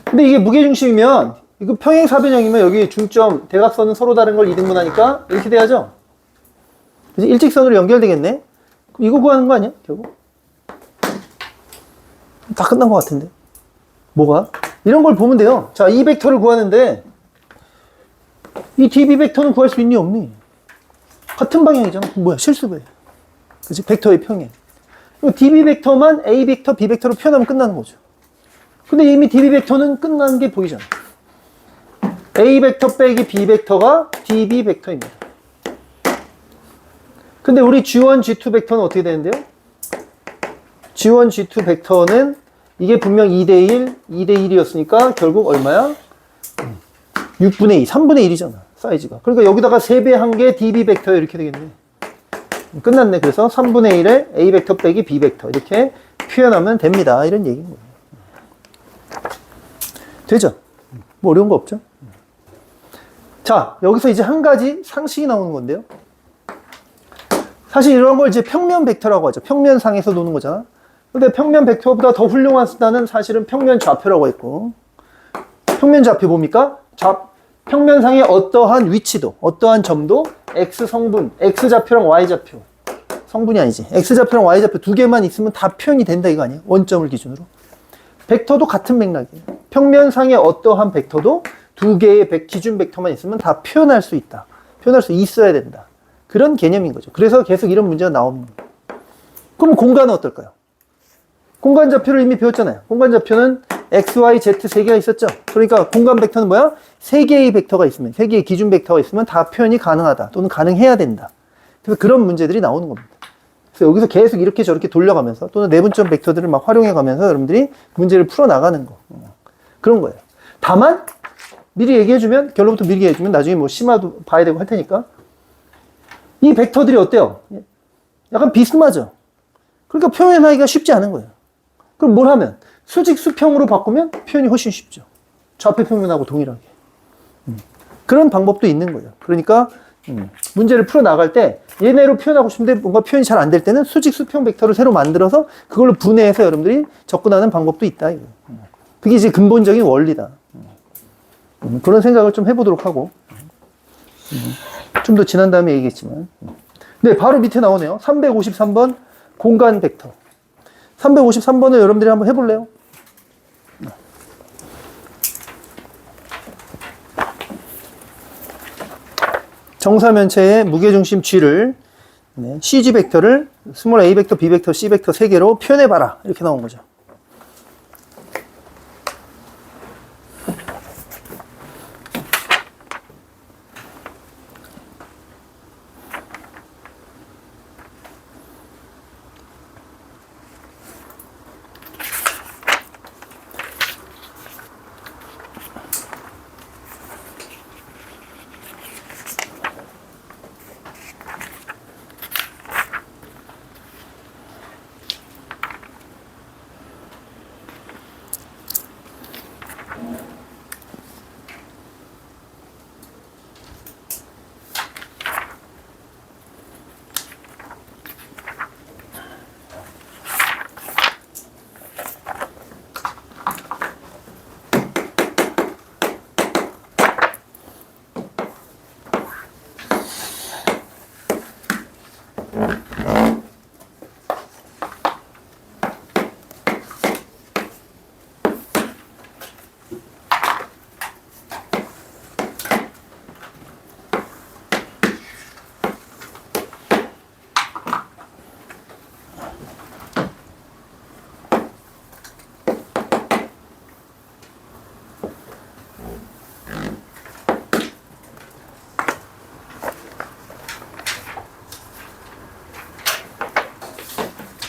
A: 근데 이게 무게중심이면, 이거 평행사변형이면 여기 중점, 대각선은 서로 다른 걸 이등분하니까 이렇게 돼야죠. 그래서 일직선으로 연결되겠네? 그럼 이거 구하는 거 아니야? 결국? 다 끝난 것 같은데. 뭐가? 이런 걸 보면 돼요. 자, 이 벡터를 구하는데, 이 DB 벡터는 구할 수 있니, 없니? 같은 방향이잖아. 뭐야, 실수배. 그치? 벡터의 평행. DB 벡터만 A 벡터, B 벡터로 표현하면 끝나는 거죠. 근데 이미 DB 벡터는 끝난 게 보이잖아. A 벡터 빼기 B 벡터가 DB 벡터입니다. 근데 우리 G1, G2 벡터는 어떻게 되는데요? G1, G2 벡터는 이게 분명 2대1, 2대1이었으니까 결국 얼마야? 6분의 2, 3분의 1이잖아. 사이즈가. 그러니까 여기다가 3배 한 게 DB 벡터에 이렇게 되겠네. 끝났네. 그래서 3분의 1에 A 벡터 빼기 B 벡터 이렇게 표현하면 됩니다. 이런 얘기인 거예요. 되죠? 뭐 어려운 거 없죠? 자, 여기서 이제 한 가지 상식이 나오는 건데요. 사실 이런 걸 이제 평면 벡터라고 하죠. 평면상에서 노는 거잖아. 근데 평면 벡터보다 더 훌륭한 수단은 사실은 평면 좌표라고 했고, 평면 좌표 뭡니까? 평면상의 어떠한 위치도, 어떠한 점도 X 성분, X 좌표랑 Y 좌표 성분이 아니지. X좌표랑 Y좌표 두 개만 있으면 다 표현이 된다 이거 아니에요? 원점을 기준으로. 벡터도 같은 맥락이에요. 평면상의 어떠한 벡터도 두 개의 기준 벡터만 있으면 다 표현할 수 있다. 표현할 수 있어야 된다. 그런 개념인 거죠. 그래서 계속 이런 문제가 나옵니다. 그럼 공간은 어떨까요? 공간 좌표를 이미 배웠잖아요. 공간 좌표는 X, Y, Z 세 개가 있었죠. 그러니까 공간 벡터는 뭐야? 세 개의 벡터가 있으면, 세 개의 기준 벡터가 있으면 다 표현이 가능하다. 또는 가능해야 된다. 그래서 그런 문제들이 나오는 겁니다. 그래서 여기서 계속 이렇게 저렇게 돌려가면서 또는 내분점 벡터들을 막 활용해가면서 여러분들이 문제를 풀어나가는 거. 그런 거예요. 다만 미리 얘기해주면, 결론부터 미리 얘기해주면 나중에 뭐 심화도 봐야 되고 할 테니까 이 벡터들이 어때요? 약간 비스마죠. 그러니까 표현하기가 쉽지 않은 거예요. 그럼 뭘 하면? 수직 수평으로 바꾸면 표현이 훨씬 쉽죠. 좌표 평면하고 동일하게. 그런 방법도 있는 거예요. 그러니까 문제를 풀어나갈 때 얘네로 표현하고 싶은데 뭔가 표현이 잘 안 될 때는 수직 수평 벡터를 새로 만들어서 그걸로 분해해서 여러분들이 접근하는 방법도 있다. 이거. 그게 이제 근본적인 원리다. 그런 생각을 좀 해보도록 하고 좀 더 지난 다음에 얘기했지만 네, 바로 밑에 나오네요. 353번 공간 벡터. 353번을 여러분들이 한번 해볼래요? 정사면체의 무게중심 G를 CG 벡터를 스몰 a 벡터, b 벡터, c 벡터 3개로 표현해봐라. 이렇게 나온 거죠.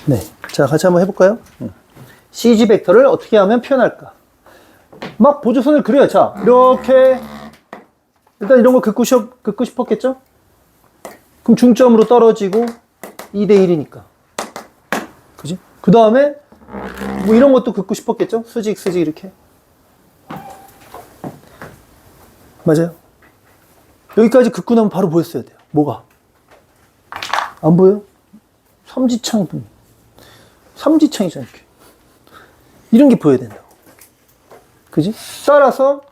A: 네. 자, 같이 한번 해볼까요? CG 벡터를 어떻게 하면 표현할까? 막 보조선을 그려요. 자, 이렇게. 일단 이런 거 긋고 싶었겠죠? 그럼 중점으로 떨어지고 2대1이니까. 그지? 그 다음에 뭐 이런 것도 긋고 싶었겠죠? 수직, 수직 이렇게. 맞아요? 여기까지 긋고 나면 바로 보였어야 돼요. 뭐가? 안 보여요? 삼지창이잖아, 이렇게. 이런 게 보여야 된다고. 그지? 따라서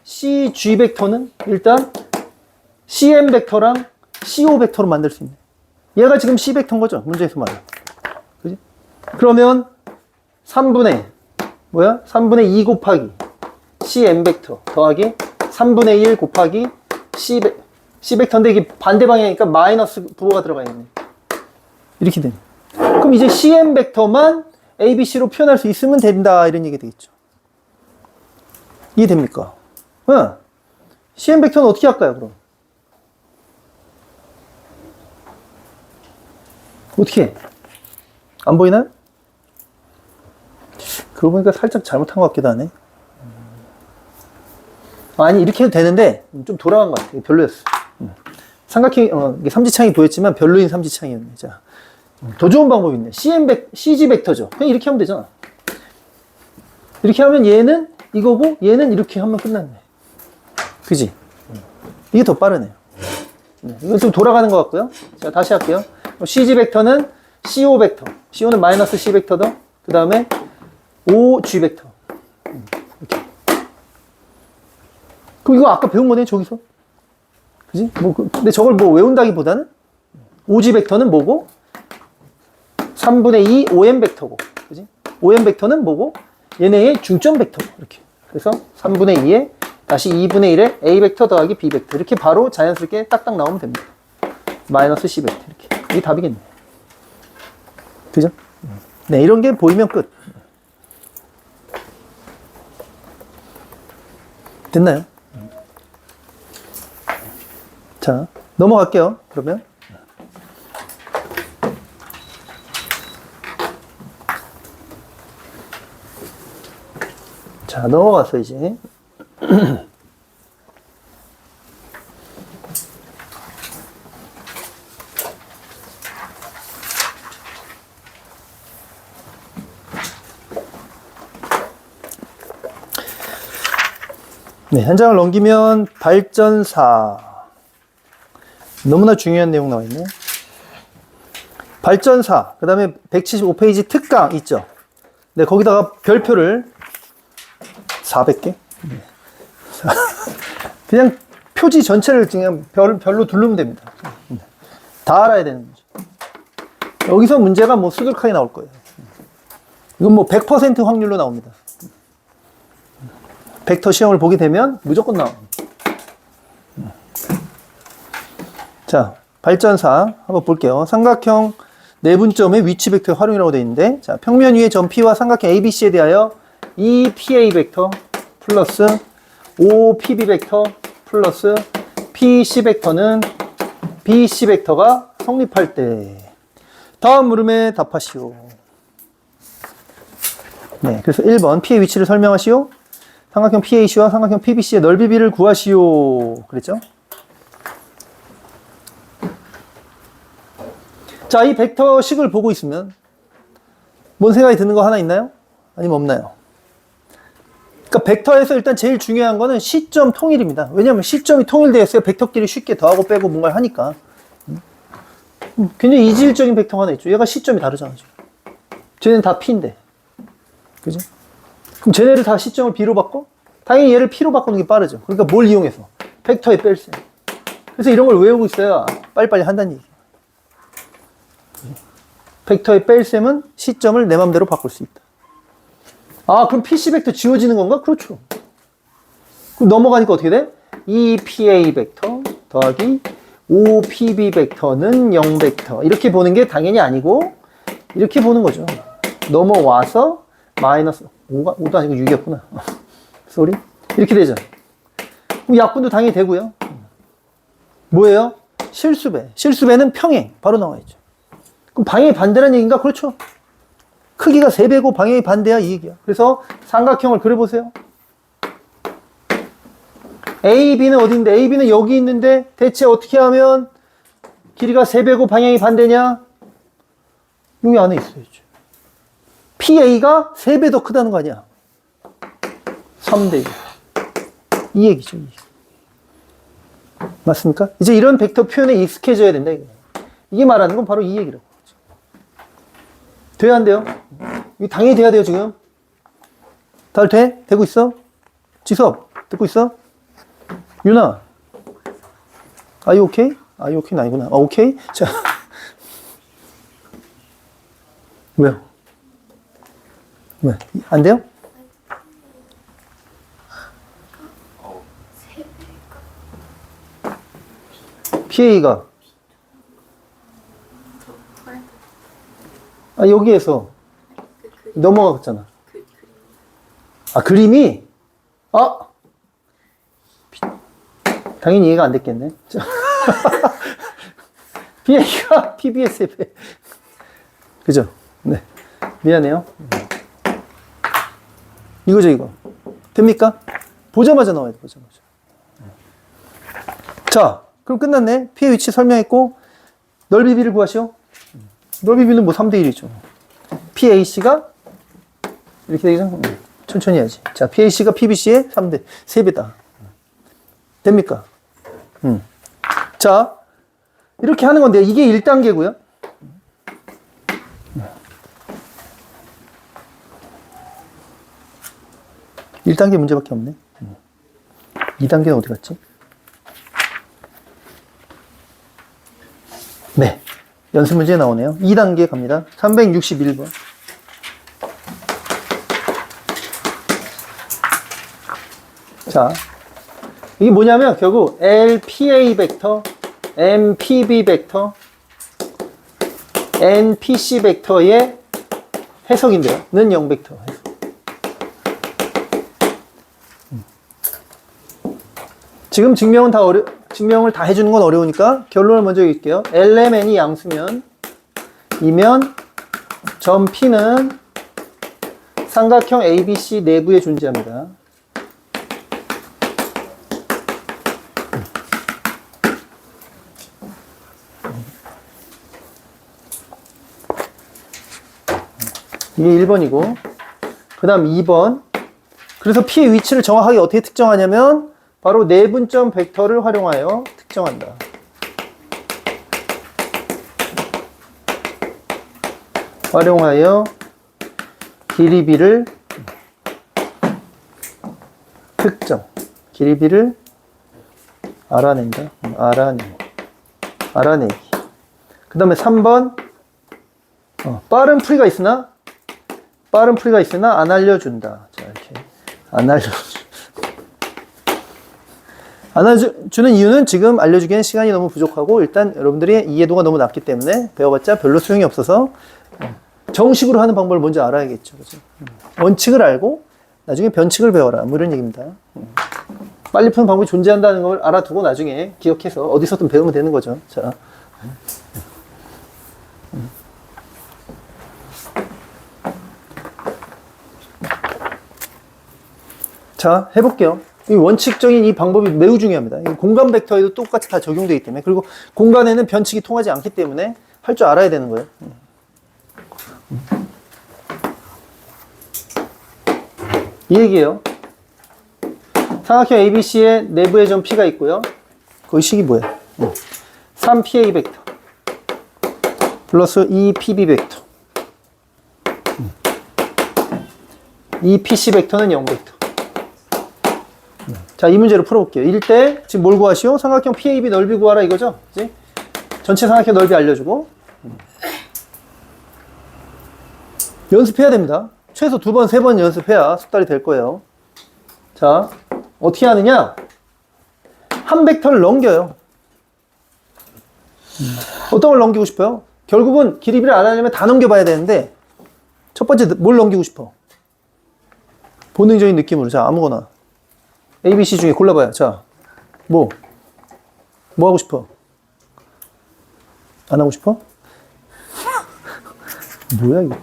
A: CG 벡터는 일단 CM 벡터랑 CO 벡터로 만들 수 있네. 얘가 지금 C 벡터인 거죠? 문제에서 말이야. 그지? 그러면 3분의 2 곱하기 CM 벡터 더하기 3분의 1 곱하기 C 벡터인데 이게 반대 방향이니까 마이너스 부호가 들어가 있네. 이렇게 되네. 그럼 이제 CM 벡터만 ABC로 표현할 수 있으면 된다. 이런 얘기 되겠죠. 이해됩니까? 응. CM 벡터는 어떻게 할까요, 그럼? 어떻게 해? 안 보이나요? 그러고 보니까 살짝 잘못한 것 같기도 하네. 아니, 이렇게 해도 되는데, 좀 돌아간 것 같아. 별로였어. 삼각형, 이게 삼지창이 보였지만 별로인 삼지창이었네. 자. 더 좋은 방법이 있네. CG 벡터죠. 그냥 이렇게 하면 되잖아. 이렇게 하면 얘는 이거고 얘는 이렇게 하면 끝났네. 그지? 이게 더 빠르네요. 이건 좀 돌아가는 것 같고요. 자, 다시 할게요. CG 벡터는 CO 벡터. CO는 마이너스 C 벡터다. 그 다음에 OG 벡터. 이렇게. 그럼 이거 아까 배운 거네, 저기서. 그지? 근데 저걸 뭐 외운다기보다는 OG 벡터는 뭐고? 3분의 2 OM 벡터고, 그지? OM 벡터는 뭐고? 얘네의 중점 벡터고, 이렇게. 그래서 3분의 2에 다시 2분의 1에 A 벡터 더하기 B 벡터. 이렇게 바로 자연스럽게 딱딱 나오면 됩니다. 마이너스 C 벡터. 이렇게. 이게 답이겠네. 그죠? 네, 이런 게 보이면 끝. 됐나요? 자, 넘어갈게요. 그러면. 자, 넘어가서 이제. 네, 한 장을 넘기면 발전사. 너무나 중요한 내용 나와 있네. 발전사, 그 다음에 175페이지 특강 있죠. 네, 거기다가 별표를 400개? 그냥 표지 전체를 그냥 별로 두르면 됩니다. 다 알아야 되는 거죠. 여기서 문제가 뭐 수두룩하게 나올 거예요. 이건 뭐 100% 확률로 나옵니다. 벡터 시험을 보게 되면 무조건 나옵니다. 자, 발전사 한번 볼게요. 삼각형 내분점의 위치 벡터의 활용이라고 되어 있는데, 자, 평면 위의 점 P와 삼각형 ABC에 대하여 EPA 벡터 플러스 OPB 벡터 플러스 PC 벡터는 BC 벡터가 성립할 때 다음 물음에 답하시오. 네, 그래서 1번 P의 위치를 설명하시오. 삼각형 PAC와 삼각형 PBC의 넓이비를 구하시오. 그랬죠? 자, 이 벡터식을 보고 있으면 뭔 생각이 드는 거 하나 있나요? 아니면 없나요? 그러니까 벡터에서 일단 제일 중요한 거는 시점 통일입니다. 왜냐하면 시점이 통일되어 있어야 벡터끼리 쉽게 더하고 빼고 뭔가를 하니까. 굉장히 이질적인 벡터가 하나 있죠. 얘가 시점이 다르잖아, 지금. 쟤는 다 P인데. 그죠? 그럼 쟤네를 다 시점을 B로 바꿔? 당연히 얘를 P로 바꾸는 게 빠르죠. 그러니까 뭘 이용해서? 벡터의 뺄셈. 그래서 이런 걸 외우고 있어야 빨리빨리 한다는 얘기예요. 벡터의 뺄셈은 시점을 내 맘대로 바꿀 수 있다. 아, 그럼 PC 벡터 지워지는 건가? 그렇죠. 그럼 넘어가니까 어떻게 돼? EPA 벡터 더하기 OPB 벡터는 0 벡터. 이렇게 보는 게 당연히 아니고 이렇게 보는 거죠. 넘어와서 마이너스 5도 아니고 6이었구나. 쏘리. 이렇게 되죠. 그럼 약분도 당연히 되고요. 뭐예요? 실수배. 실수배는 평행. 바로 나와 있죠. 그럼 방향이 반대라는 얘기인가? 그렇죠. 크기가 3배고 방향이 반대야 이 얘기야. 그래서 삼각형을 그려보세요. AB는 어디인데? AB는 여기 있는데 대체 어떻게 하면 길이가 3배고 방향이 반대냐? 여기 안에 있어야죠. PA가 3배 더 크다는 거 아니야? 3대 1. 이 얘기죠. 이 얘기. 맞습니까? 이제 이런 벡터 표현에 익숙해져야 된다. 이게 말하는 건 바로 이 얘기라고. 돼야 안 돼요? 이거 당연히 돼야 돼요, 지금. 다들 돼? 되고 있어? 지섭, 듣고 있어? 유나, are you okay? are you okay? 아니구나. 아, 오케이? 자. 왜요? 왜? 안 돼요? PA가 아, 여기에서 넘어갔잖아. 아, 그림이? 아! 당연히 이해가 안 됐겠네. PA가 PBS에 배. 그죠? 네. 미안해요. 이거죠, 이거. 됩니까? 보자마자 나와야 돼, 보자마자. 자, 그럼 끝났네. P의 위치 설명했고, 넓이비를 구하시오. 넓이비는 뭐 3대 1이죠. PAC가 이렇게 되죠? 천천히 해야지. 자, PAC가 PBC의 3배다. 됩니까? 자, 이렇게 하는 건데, 이게 1단계고요. 1단계 문제밖에 없네. 2단계는 어디 갔지? 네. 연습 문제 나오네요. 2단계 갑니다. 361번. 자, 이게 뭐냐면 결국 LPA 벡터, MPB 벡터, NPC 벡터의 해석인데요. 는 0 벡터 해석. 지금 증명은 증명을 다 해주는 건 어려우니까 결론을 먼저 읽을게요. LMN이 양수면, 이면 점 P는 삼각형 ABC 내부에 존재합니다. 이게 1번이고, 그 다음 2번. 그래서 P의 위치를 정확하게 어떻게 특정하냐면, 바로 내분점 벡터를 활용하여 특정한다. 활용하여 길이 B를 특정. 길이 B를 알아낸다. 알아내기. 그 다음에 3번. 빠른 풀이가 있으나 안 알려준다. 자, 이렇게. 안 알려주는 이유는 지금 알려주기에는 시간이 너무 부족하고 일단 여러분들이 이해도가 너무 낮기 때문에 배워봤자 별로 소용이 없어서 정식으로 하는 방법을 먼저 알아야겠죠. 그죠? 원칙을 알고 나중에 변칙을 배워라. 뭐 이런 얘기입니다. 빨리 푸는 방법이 존재한다는 걸 알아두고 나중에 기억해서 어디서든 배우면 되는 거죠. 자, 해볼게요. 이 원칙적인 이 방법이 매우 중요합니다. 이 공간 벡터에도 똑같이 다 적용되기 때문에, 그리고 공간에는 변칙이 통하지 않기 때문에 할 줄 알아야 되는 거예요. 이 얘기예요. 삼각형 ABC의 내부에 점 P가 있고요. 거기 식이 뭐예요? 3PA 벡터 플러스 2PB 벡터. 2PC 벡터는 0 벡터. 자, 이 문제를 풀어볼게요. 1대 지금 뭘 구하시오? 삼각형 PAB 넓이 구하라 이거죠? 그치? 전체 삼각형 넓이 알려주고 연습해야 됩니다. 최소 2번, 3번 연습해야 숙달이 될 거예요. 자, 어떻게 하느냐? 한 벡터를 넘겨요. 어떤 걸 넘기고 싶어요? 결국은 길이 B를 알아내려면 다 넘겨봐야 되는데 첫 번째 뭘 넘기고 싶어? 본능적인 느낌으로. 자, 아무거나 A, B, C 중에 골라봐요. 자, 뭐 하고 싶어? 안 하고 싶어? 뭐야 이거?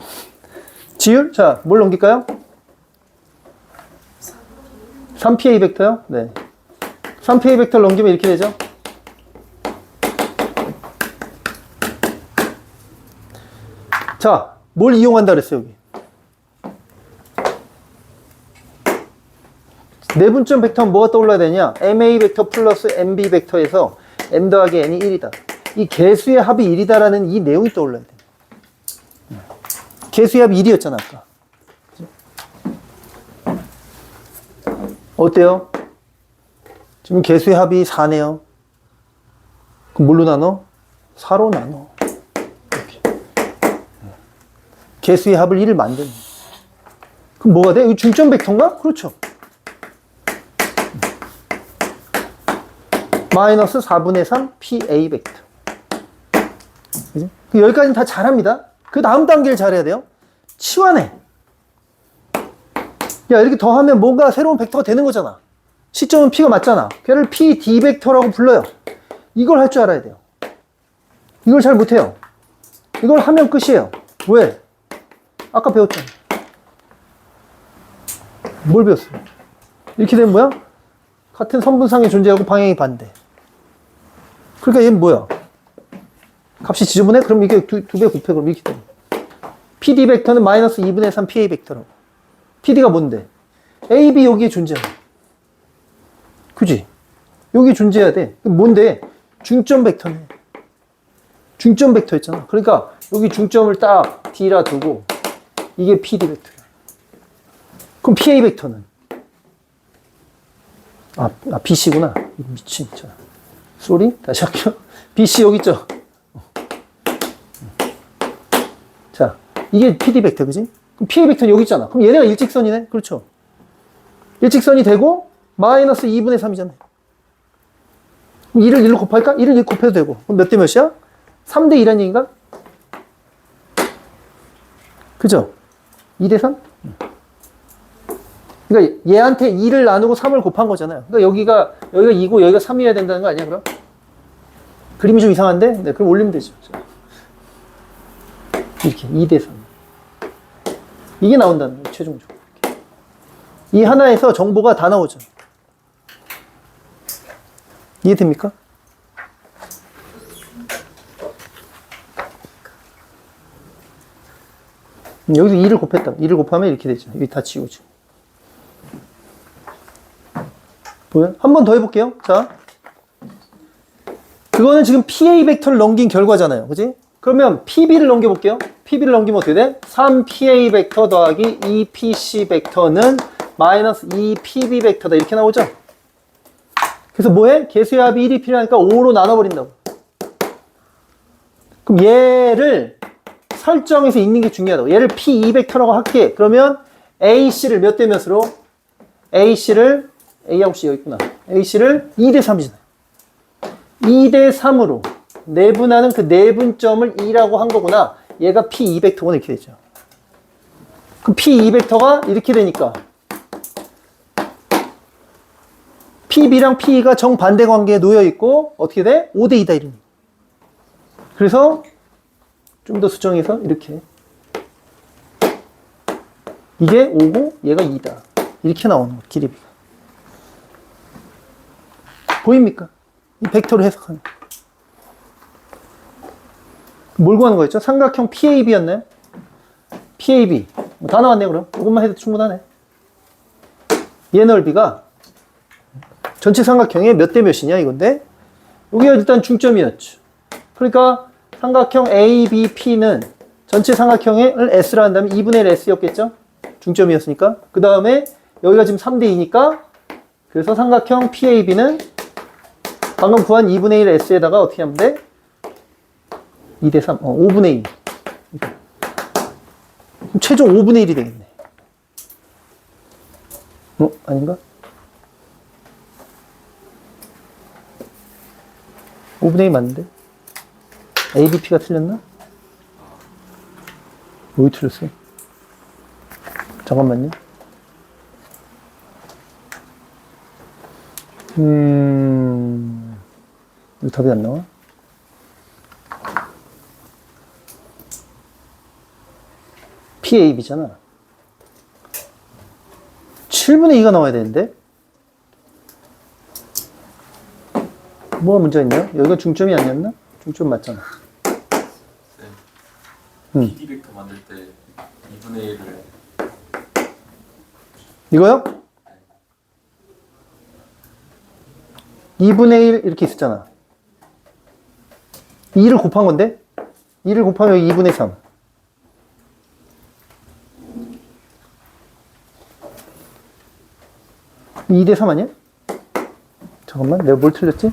A: 지율? 자, 뭘 넘길까요? 3PA 벡터요? 네. 3PA 벡터를 넘기면 이렇게 되죠? 자, 뭘 이용한다 그랬어요, 여기? 내분점 벡터는 뭐가 떠올라야 되냐? MA 벡터 플러스 MB 벡터에서 M 더하기 N이 1이다. 이 개수의 합이 1이다라는 이 내용이 떠올라야 돼. 개수의 합이 1이었잖아, 아까. 어때요? 지금 개수의 합이 4네요. 그럼 뭘로 나눠? 4로 나눠. 이렇게. 개수의 합을 1을 만드는. 그럼 뭐가 돼? 이거 중점 벡터인가? 그렇죠. 마이너스 4분의 3 PA 벡터. 그지? 여기까지는 다 잘합니다. 그 다음 단계를 잘해야 돼요. 치환해. 야, 이렇게 더하면 뭔가 새로운 벡터가 되는 거잖아. 시점은 P가 맞잖아. 걔를 PD 벡터라고 불러요. 이걸 할 줄 알아야 돼요. 이걸 잘 못해요. 이걸 하면 끝이에요. 왜? 아까 배웠잖아. 뭘 배웠어요? 이렇게 되면 뭐야? 같은 선분상에 존재하고 방향이 반대. 그러니까 얘는 뭐야? 값이 지저분해? 그럼 이게 두 배 곱해. 그럼 이렇게 돼. PD 벡터는 마이너스 2분의 3 PA 벡터라고. PD가 뭔데? AB 여기에 존재해. 그지? 여기 존재해야 돼. 뭔데? 중점 벡터네. 중점 벡터 있잖아. 그러니까 여기 중점을 딱 D라 두고 이게 PD 벡터야. 그럼 PA 벡터는? BC구나. 미친. 자, 쏘리? 다시 할게요. BC 여기 있죠? 자, 이게 PD 벡터, 그지? 그럼 PA 벡터는 여기 있잖아. 그럼 얘네가 일직선이네? 그렇죠. 일직선이 되고, 마이너스 2분의 3이잖아요. 그럼 2를 1로 곱할까? 1을 1 곱해도 되고. 그럼 몇 대 몇이야? 3대 2라는 얘기인가? 그죠? 2대 3? 그러니까 얘한테 2를 나누고 3을 곱한 거잖아요. 그러니까 여기가 2고 여기가 3이어야 된다는 거 아니야, 그럼? 그림이 좀 이상한데? 네, 그럼 올리면 되죠. 이렇게 2대 3. 이게 나온다는 거예요, 최종적으로. 이 하나에서 정보가 다 나오죠. 이해됩니까? 여기서 2를 곱했다. 2를 곱하면 이렇게 되죠. 여기 다 지우죠. 보여요? 한 번 더 해볼게요. 자. 그거는 지금 PA 벡터를 넘긴 결과잖아요. 그지? 그러면 PB를 넘겨볼게요. PB를 넘기면 어떻게 돼? 3PA 벡터 더하기 2PC 벡터는 마이너스 2PB 벡터다. 이렇게 나오죠? 그래서 뭐해? 개수의 합이 1이 필요하니까 5로 나눠버린다고. 그럼 얘를 설정해서 읽는 게 중요하다고. 얘를 P2 벡터라고 할게. 그러면 AC를 몇 대 몇으로? AC를, A하고 C 여기 있구나. AC를 2대 3이잖아요. 2대 3으로 내분하는 그 내분점을 2라고 한 거구나. 얘가 P2 벡터가 이렇게 되죠. 그럼 P2 벡터가 이렇게 되니까 PB랑 P가 정반대 관계에 놓여 있고 어떻게 돼? 5대 2다 이러니. 그래서 좀 더 수정해서 이렇게 이게 5고 얘가 2다. 이렇게 나오는 거, 길이비가. 보입니까? 이 벡터로 해석하는 거. 뭘 구하는 거였죠? 삼각형 PAB였나요? PAB. 다 나왔네, 그럼. 이것만 해도 충분하네. 얘 넓이가 전체 삼각형의 몇 대 몇이냐, 이건데. 여기가 일단 중점이었죠. 그러니까 삼각형 ABP는 전체 삼각형을 S라 한다면 2분의 1 S였겠죠? 중점이었으니까. 그 다음에 여기가 지금 3대 2니까 그래서 삼각형 PAB는 방금 구한 2분의 1 S에다가 어떻게 하면 돼? 2대 3, 5분의 2. 그럼 최종 5분의 1이 되겠네. 아닌가? 5분의 1 맞는데? ABP가 틀렸나? 여기 틀렸어. 잠깐만요. 여기 답이 안 나와? PAB잖아. 7분의 2가 나와야 되는데? 뭐가 문제가 있냐? 여기가 중점이 아니었나? 중점 맞잖아.
C: PD 벡터 만들 때 2분의 1을
A: 이거요? 2분의 1 이렇게 있었잖아. 2를 곱한 건데? 2를 곱하면 여기 2분의 3. 2대 3 아니야? 잠깐만, 내가 뭘 틀렸지?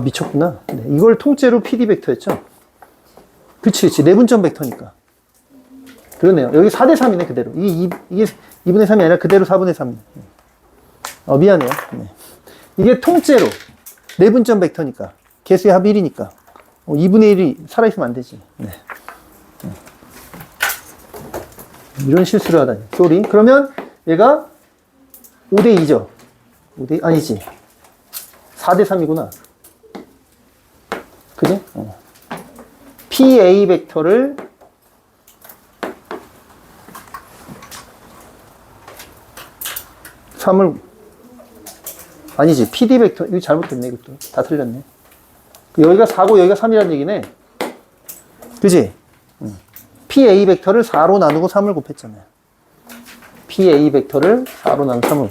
A: 미쳤구나. 네, 이걸 통째로 PD 벡터였죠? 그치. 내분점 벡터니까. 그러네요. 여기 4대 3이네, 그대로. 이게 2분의 3이 아니라 그대로 4분의 3이네. 미안해요. 네. 이게 통째로 내분점 벡터니까. 개수의 합 1이니까. 2분의 1이 살아있으면 안 되지. 네. 이런 실수를 하다니. 쏘리. 그러면 얘가 5대 2죠. 5대, 아니지. 4대 3이구나. 그지? PA 벡터를 아니지. PD 벡터, 이거 잘못됐네, 이것도. 다 틀렸네. 여기가 4고 여기가 3이라는 얘기네. 그지? PA 벡터를 4로 나누고 3을 곱했잖아요. PA 벡터를 4로 나누고 3을.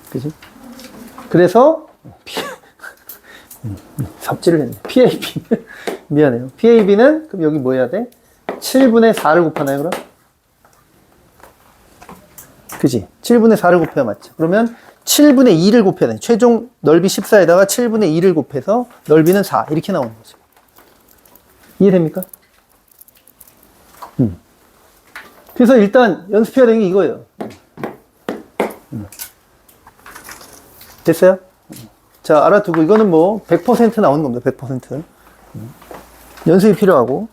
A: 그지? 그래서, 삽질을 했네. PAB는, 미안해요. PAB는, 그럼 여기 뭐 해야 돼? 7분의 4를 곱하나요, 그럼? 그지? 7분의 4를 곱해야 맞죠. 그러면 7분의 2를 곱해야 돼. 최종 넓이 14에다가 7분의 2를 곱해서 넓이는 4. 이렇게 나오는 거죠. 이해됩니까? 그래서 일단 연습해야 되는 게 이거예요. 됐어요? 자, 알아두고 이거는 뭐 100% 나오는 겁니다. 100%. 연습이 필요하고.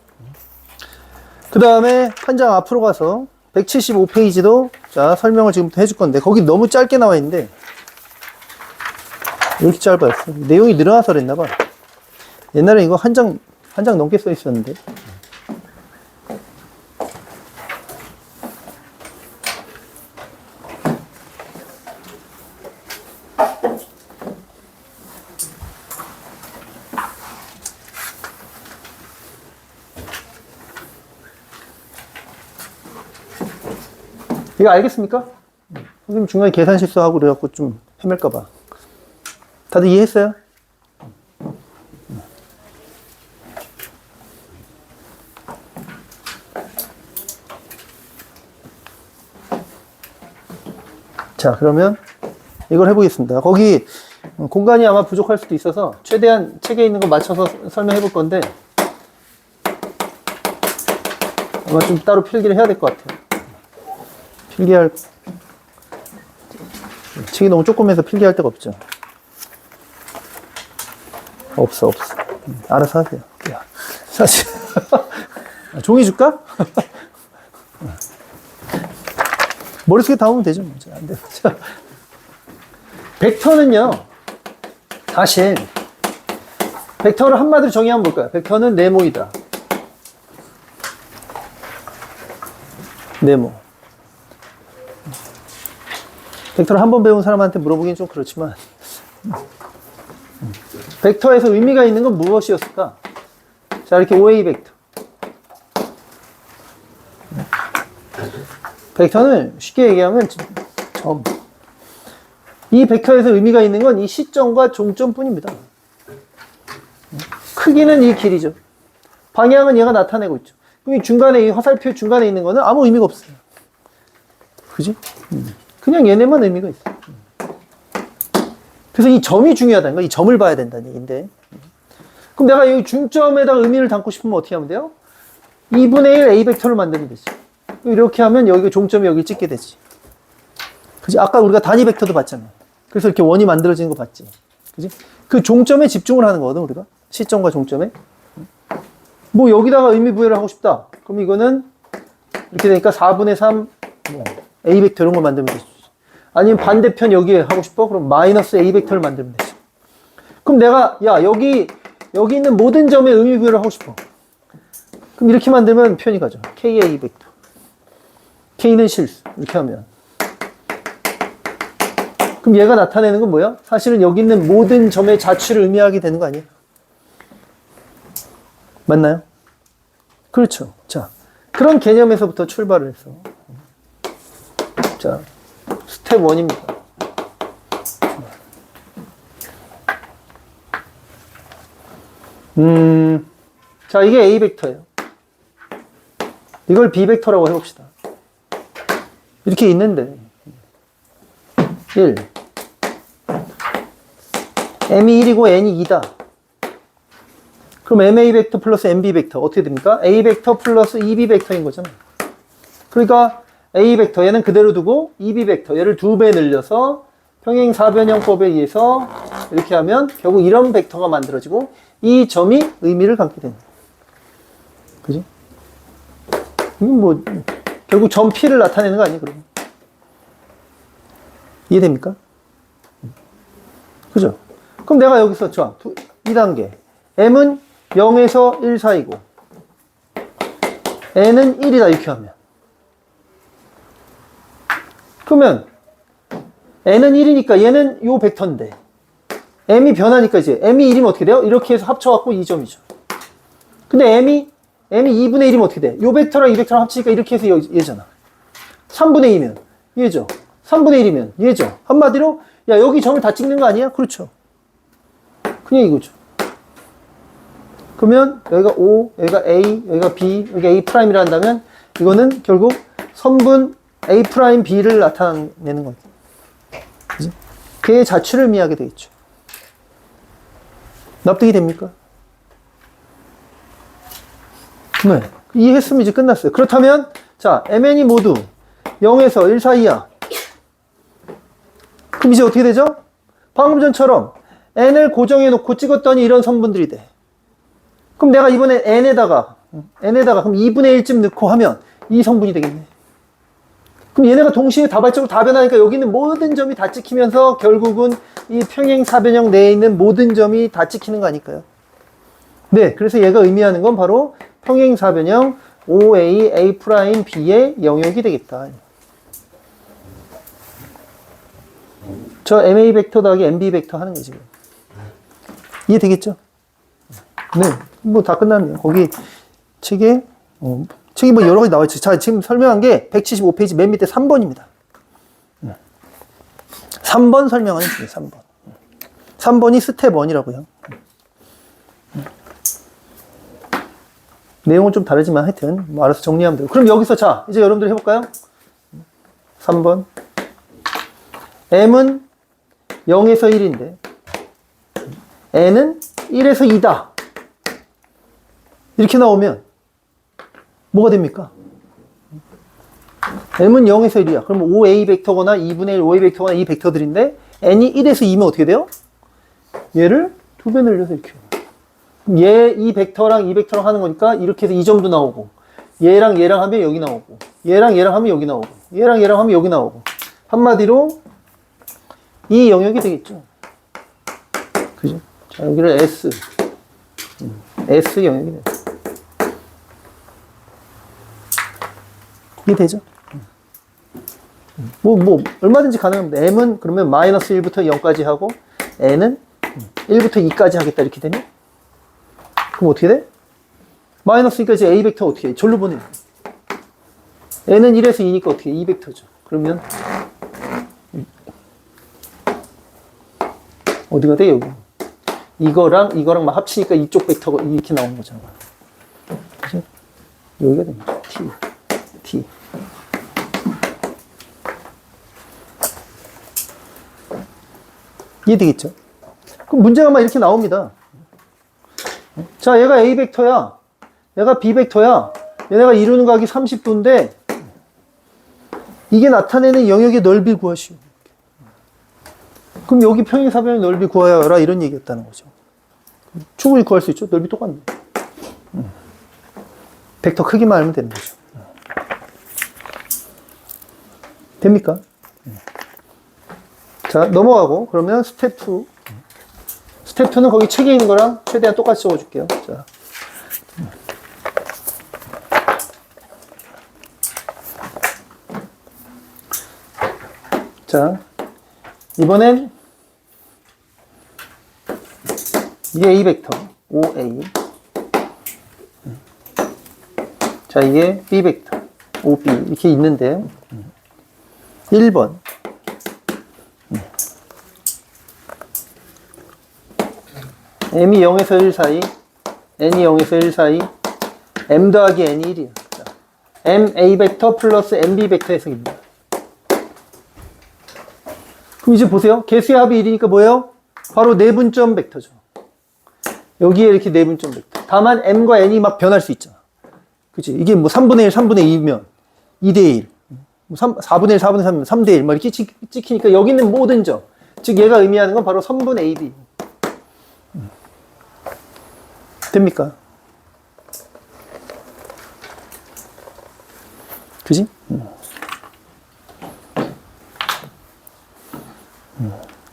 A: 그 다음에 한 장 앞으로 가서 175페이지도 자, 설명을 지금부터 해줄 건데 거기 너무 짧게 나와 있는데 왜 이렇게 짧아요? 내용이 늘어나서 그랬나 봐. 옛날에 이거 한 장 넘게 써 있었는데. 이거 알겠습니까? 선생님 중간에 계산 실수하고 그래갖고 좀 헤맬까봐. 다들 이해했어요? 자, 그러면 이걸 해보겠습니다. 거기 공간이 아마 부족할 수도 있어서 최대한 책에 있는 거 맞춰서 설명해 볼 건데 아마 좀 따로 필기를 해야 될 것 같아요. 필기할 책이 너무 조그매서 필기할 데가 없죠. 없어. 알아서 하세요. 야, 사실 종이 줄까? 머릿속에 담으면 되죠. 안 돼. 벡터는요, 사실 벡터를 한마디로 정의하면 뭘까요? 벡터는 네모이다. 네모. 벡터를 한 번 배운 사람한테 물어보기는 좀 그렇지만 벡터에서 의미가 있는 건 무엇이었을까? 자, 이렇게 OA 벡터. 벡터는 쉽게 얘기하면 점. 이 벡터에서 의미가 있는 건 이 시점과 종점 뿐입니다. 크기는 이 길이죠. 방향은 얘가 나타내고 있죠. 그럼 이 중간에, 이 화살표 중간에 있는 거는 아무 의미가 없어요. 그지? 그냥 얘네만 의미가 있어요. 그래서 이 점이 중요하다는 거, 이 점을 봐야 된다는 얘기인데. 그럼 내가 여기 중점에다가 의미를 담고 싶으면 어떻게 하면 돼요? 2분의 1 A 벡터를 만들면 되지. 이렇게 하면 여기 종점이 여기 찍게 되지. 그지? 아까 우리가 단위 벡터도 봤잖아. 그래서 이렇게 원이 만들어지는 거 봤지. 그지? 그 종점에 집중을 하는 거거든, 우리가. 시점과 종점에. 뭐 여기다가 의미 부여를 하고 싶다. 그럼 이거는 이렇게 되니까 4분의 3 뭐 A 벡터 이런 거 만들면 되지. 아니면 반대편 여기에 하고 싶어? 그럼 마이너스 A 벡터를 만들면 되지. 그럼 내가 야 여기 있는 모든 점에 의미 부여를 하고 싶어. 그럼 이렇게 만들면 표현이 가죠. KA 벡터. K는 실수. 이렇게 하면. 그럼 얘가 나타내는 건 뭐야? 사실은 여기 있는 모든 점의 자취를 의미하게 되는 거 아니에요? 맞나요? 그렇죠. 자, 그런 개념에서부터 출발을 해서. 자, 스텝 1입니다. 자, 이게 A 벡터예요. 이걸 B 벡터라고 해봅시다. 이렇게 있는데 1 M이 1이고 N이 2다. 그럼 MA 벡터 플러스 MB 벡터 어떻게 됩니까? A 벡터 플러스 EB 벡터인 거잖아요. 그러니까 A 벡터 얘는 그대로 두고 EB 벡터 얘를 2배 늘려서 평행 사변형법에 의해서 이렇게 하면 결국 이런 벡터가 만들어지고 이 점이 의미를 갖게 되는 거예요. 그지? 이건 뭐 결국 점 P를 나타내는 거 아니에요, 그러면? 이해됩니까? 그죠? 그럼 내가 여기서 좋아. 2단계. M은 0에서 1 사이고 N은 1이다 이렇게 하면 그러면 N은 1이니까 얘는 요 벡터인데 M이 변하니까 이제 M이 1이면 어떻게 돼요? 이렇게 해서 합쳐갖고 2점이죠. 근데 M이 2분의 1이면 어떻게 돼? 요 벡터랑 이 벡터랑 합치니까 이렇게 해서 얘잖아. 3분의 2면 얘죠. 3분의 1이면 얘죠. 한마디로 야 여기 점을 다 찍는 거 아니야? 그렇죠. 그냥 이거죠. 그러면 여기가 O, 여기가 A, 여기가 B, 여기가 A'이라 한다면 이거는 결국 선분 A'B를 나타내는 거죠. 그지? 그의 자취를 의미하게 되겠죠. 납득이 됩니까? 네. 이해했으면 이제 끝났어요. 그렇다면, 자, MN이 모두 0에서 1 사이야. 그럼 이제 어떻게 되죠? 방금 전처럼 n을 고정해 놓고 찍었더니 이런 성분들이 돼. 그럼 내가 이번에 n에다가 그럼 2분의 1쯤 넣고 하면 이 성분이 되겠네. 그럼 얘네가 동시에 다발적으로 다 변하니까 여기 있는 모든 점이 다 찍히면서 결국은 이 평행 사변형 내에 있는 모든 점이 다 찍히는 거 아닐까요? 네, 그래서 얘가 의미하는 건 바로 평행 사변형 OA, A'B의 영역이 되겠다. 저 MA 벡터 더하기 MB 벡터 하는 거지. 이해되겠죠? 네, 뭐 다 끝났네요. 거기 책에 책이 뭐 여러 가지 나와 있죠. 자, 지금 설명한 게 175페이지 맨 밑에 3번입니다. 3번 설명하는 중이에요. 3번. 3번이 스텝 1이라고요. 내용은 좀 다르지만 하여튼 뭐 알아서 정리하면 돼요. 그럼 여기서 자, 이제 여러분들 해볼까요? 3번. M은 0에서 1인데 N은 1에서 2다. 이렇게 나오면 뭐가 됩니까? M은 0에서 1이야. 그럼 OA 벡터거나 2분의 1 OA 벡터거나 이 벡터들인데 N이 1에서 2면 어떻게 돼요? 얘를 2배 늘려서 이렇게. 이 벡터랑 이 벡터랑 하는 거니까 이렇게 해서 이 점도 나오고 얘랑 하면 여기 나오고 얘랑 하면 여기 나오고 얘랑 하면 여기 나오고 한마디로 이 영역이 되겠죠. 그죠? 자, 여기를 S 영역이 돼요. 이게 되죠? 얼마든지 가능합니다. M은 그러면 마이너스 1부터 0까지 하고 N은 1부터 2까지 하겠다 이렇게 되면 그럼 어떻게 돼? 마이너스 2까지 A 벡터 어떻게 해? 절로 보내. N은 1에서 2니까 어떻게 해? 2 벡터죠. 그러면 어디가 돼? 여기. 이거랑 막 합치니까 이쪽 벡터가 이렇게 나오는 거잖아. 그치? 여기가 됩니다. T. 이해되겠죠? 그럼 문제가 막 이렇게 나옵니다. 자, 얘가 A 벡터야. 얘가 B 벡터야. 얘네가 이루는 각이 30도인데 이게 나타내는 영역의 넓이 구하시오. 그럼 여기 평행사변의 넓이 구하여라 이런 얘기였다는 거죠. 충분히 구할 수 있죠. 넓이 똑같네. 벡터 크기만 알면 되는 거죠. 됩니까? 자, 넘어가고 그러면 스텝 2. 스텝 2는 거기 책에 있는 거랑 최대한 똑같이 적어줄게요. 자, 이번엔 이게 A 벡터 OA. 자, 이게 B 벡터 OB 이렇게 있는데 1번 M이 0에서 1 사이 N이 0에서 1 사이 M 더하기 N이 1이에요. M A 벡터 플러스 M B 벡터 해석입니다. 그럼 이제 보세요. 개수의 합이 1이니까 뭐예요? 바로 내분점 벡터죠. 여기에 이렇게 내분점 벡터. 다만 M과 N이 막 변할 수 있잖아. 그치? 이게 뭐 3분의 1, 3분의 2면 2대 1. 4분의 1, 4분의 3면 3대 1. 막 이렇게 찍히니까 여기 있는 모든 점. 즉, 얘가 의미하는 건 바로 선분 AB. 됩니까? 그지?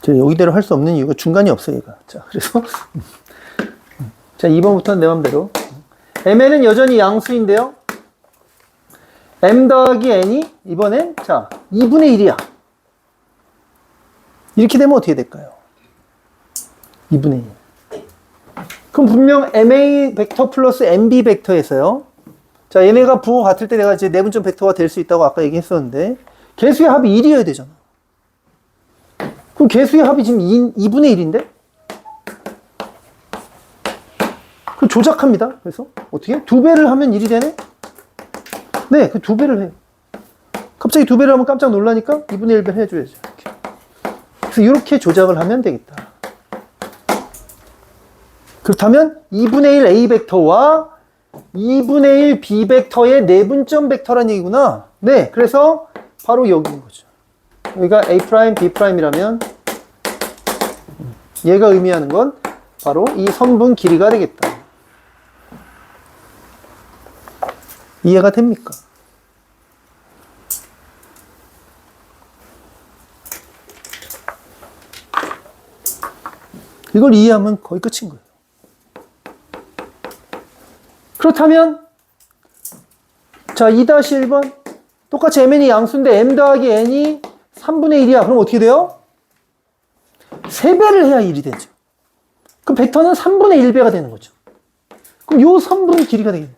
A: 여기대로 할 수 없는 이유가 중간이 없어요, 얘가. 자, 그래서. 자, 2번부터는 내 맘대로. MN은 여전히 양수인데요. M 더하기 N이 이번엔, 자, 2분의 1이야. 이렇게 되면 어떻게 될까요? 2분의 1. 그럼 분명 MA 벡터 플러스 MB 벡터에서요. 자, 얘네가 부호가 같을 때 내가 이제 내분점 벡터가 될 수 있다고 아까 얘기했었는데, 개수의 합이 1이어야 되잖아. 그럼 개수의 합이 지금 2분의 1인데? 그럼 조작합니다. 그래서 어떻게? 2배를 하면 1이 되네? 네, 그 2배를 해요. 갑자기 2배를 하면 깜짝 놀라니까 2분의 1배 해줘야죠. 이렇게. 그래서 이렇게 조작을 하면 되겠다. 그렇다면 2분의 1 A 벡터와 2분의 1 B벡터의 내분점 벡터란 얘기구나. 네, 그래서 바로 여기인 거죠. 여기가 A', B'이라면 얘가 의미하는 건 바로 이 선분 길이가 되겠다. 이해가 됩니까? 이걸 이해하면 거의 끝인 거예요. 그렇다면 자 2-1번 똑같이 mn이 양수인데 m 더하기 n이 3분의 1이야. 그럼 어떻게 돼요? 3배를 해야 1이 되죠. 그럼 벡터는 3분의 1배가 되는 거죠. 그럼 요 선분 길이가 되겠네요.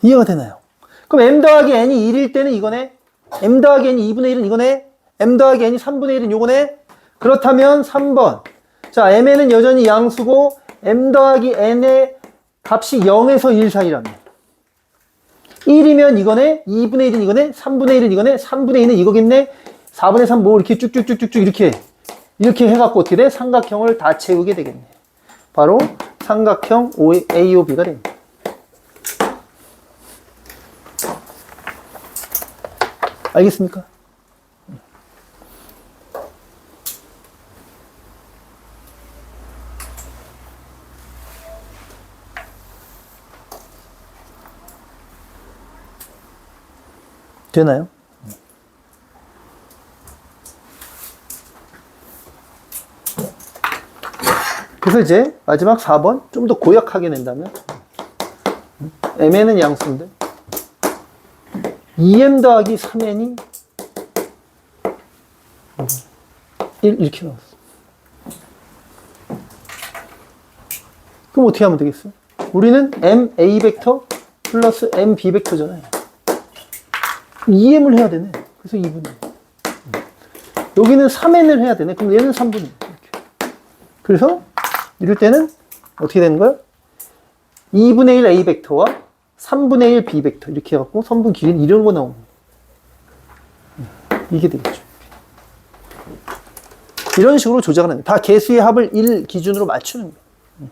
A: 이해가 되나요? 그럼 m 더하기 n이 1일 때는 이거네. m 더하기 n이 2분의 1은 이거네. m 더하기 n이 3분의 1은 요거네. 그렇다면 3번. 자, mn은 여전히 양수고 m 더하기 n의 값이 0에서 1 사이라며. 1이면 이거네. 2분의 1은 이거네. 3분의 1은 이거네. 3분의 2는 이거겠네. 4분의 3 뭐 이렇게 쭉쭉쭉쭉쭉 이렇게 해갖고 어떻게 돼? 삼각형을 다 채우게 되겠네. 바로 삼각형 AOB가 됩니다. 알겠습니까? 되나요? 그래서 이제 마지막 4번 좀 더 고약하게 낸다면 mn은 양수인데 2m 더하기 3n이 1 이렇게 나왔어. 그럼 어떻게 하면 되겠어요? 우리는 ma 벡터 플러스 mb 벡터잖아요. 2m을 해야 되네. 그래서 2분의 1. 여기는 3n을 해야 되네. 그럼 얘는 3분의 1. 이렇게. 그래서 이럴 때는 어떻게 되는 거야? 2분의 1 a 벡터와 3분의 1 b 벡터 이렇게 해갖고 선분 길이는 이런 거 나오는 거예요. 이게 되겠죠. 이런 식으로 조작을 합니다. 다 개수의 합을 1 기준으로 맞추는 거예요.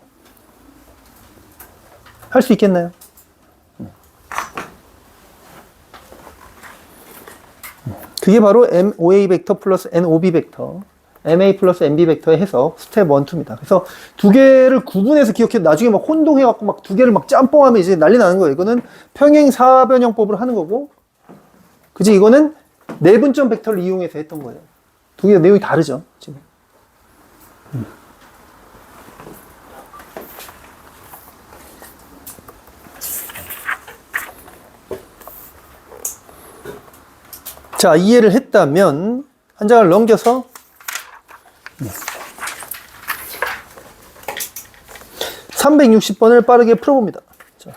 A: 할 수 있겠나요? 그게 바로 MOA 벡터 플러스 NOB 벡터, MA 플러스 MB 벡터의 해석 스텝 1, 2입니다. 그래서 두 개를 구분해서 기억해 나중에 막 혼동해갖고 막 두 개를 막 짬뽕하면 이제 난리 나는 거예요. 이거는 평행 사변형법으로 하는 거고, 그지? 이거는 내분점 벡터를 이용해서 했던 거예요. 두 개 내용이 다르죠, 지금. 자, 이해를 했다면 한 장을 넘겨서 360번을 빠르게 풀어봅니다. 자,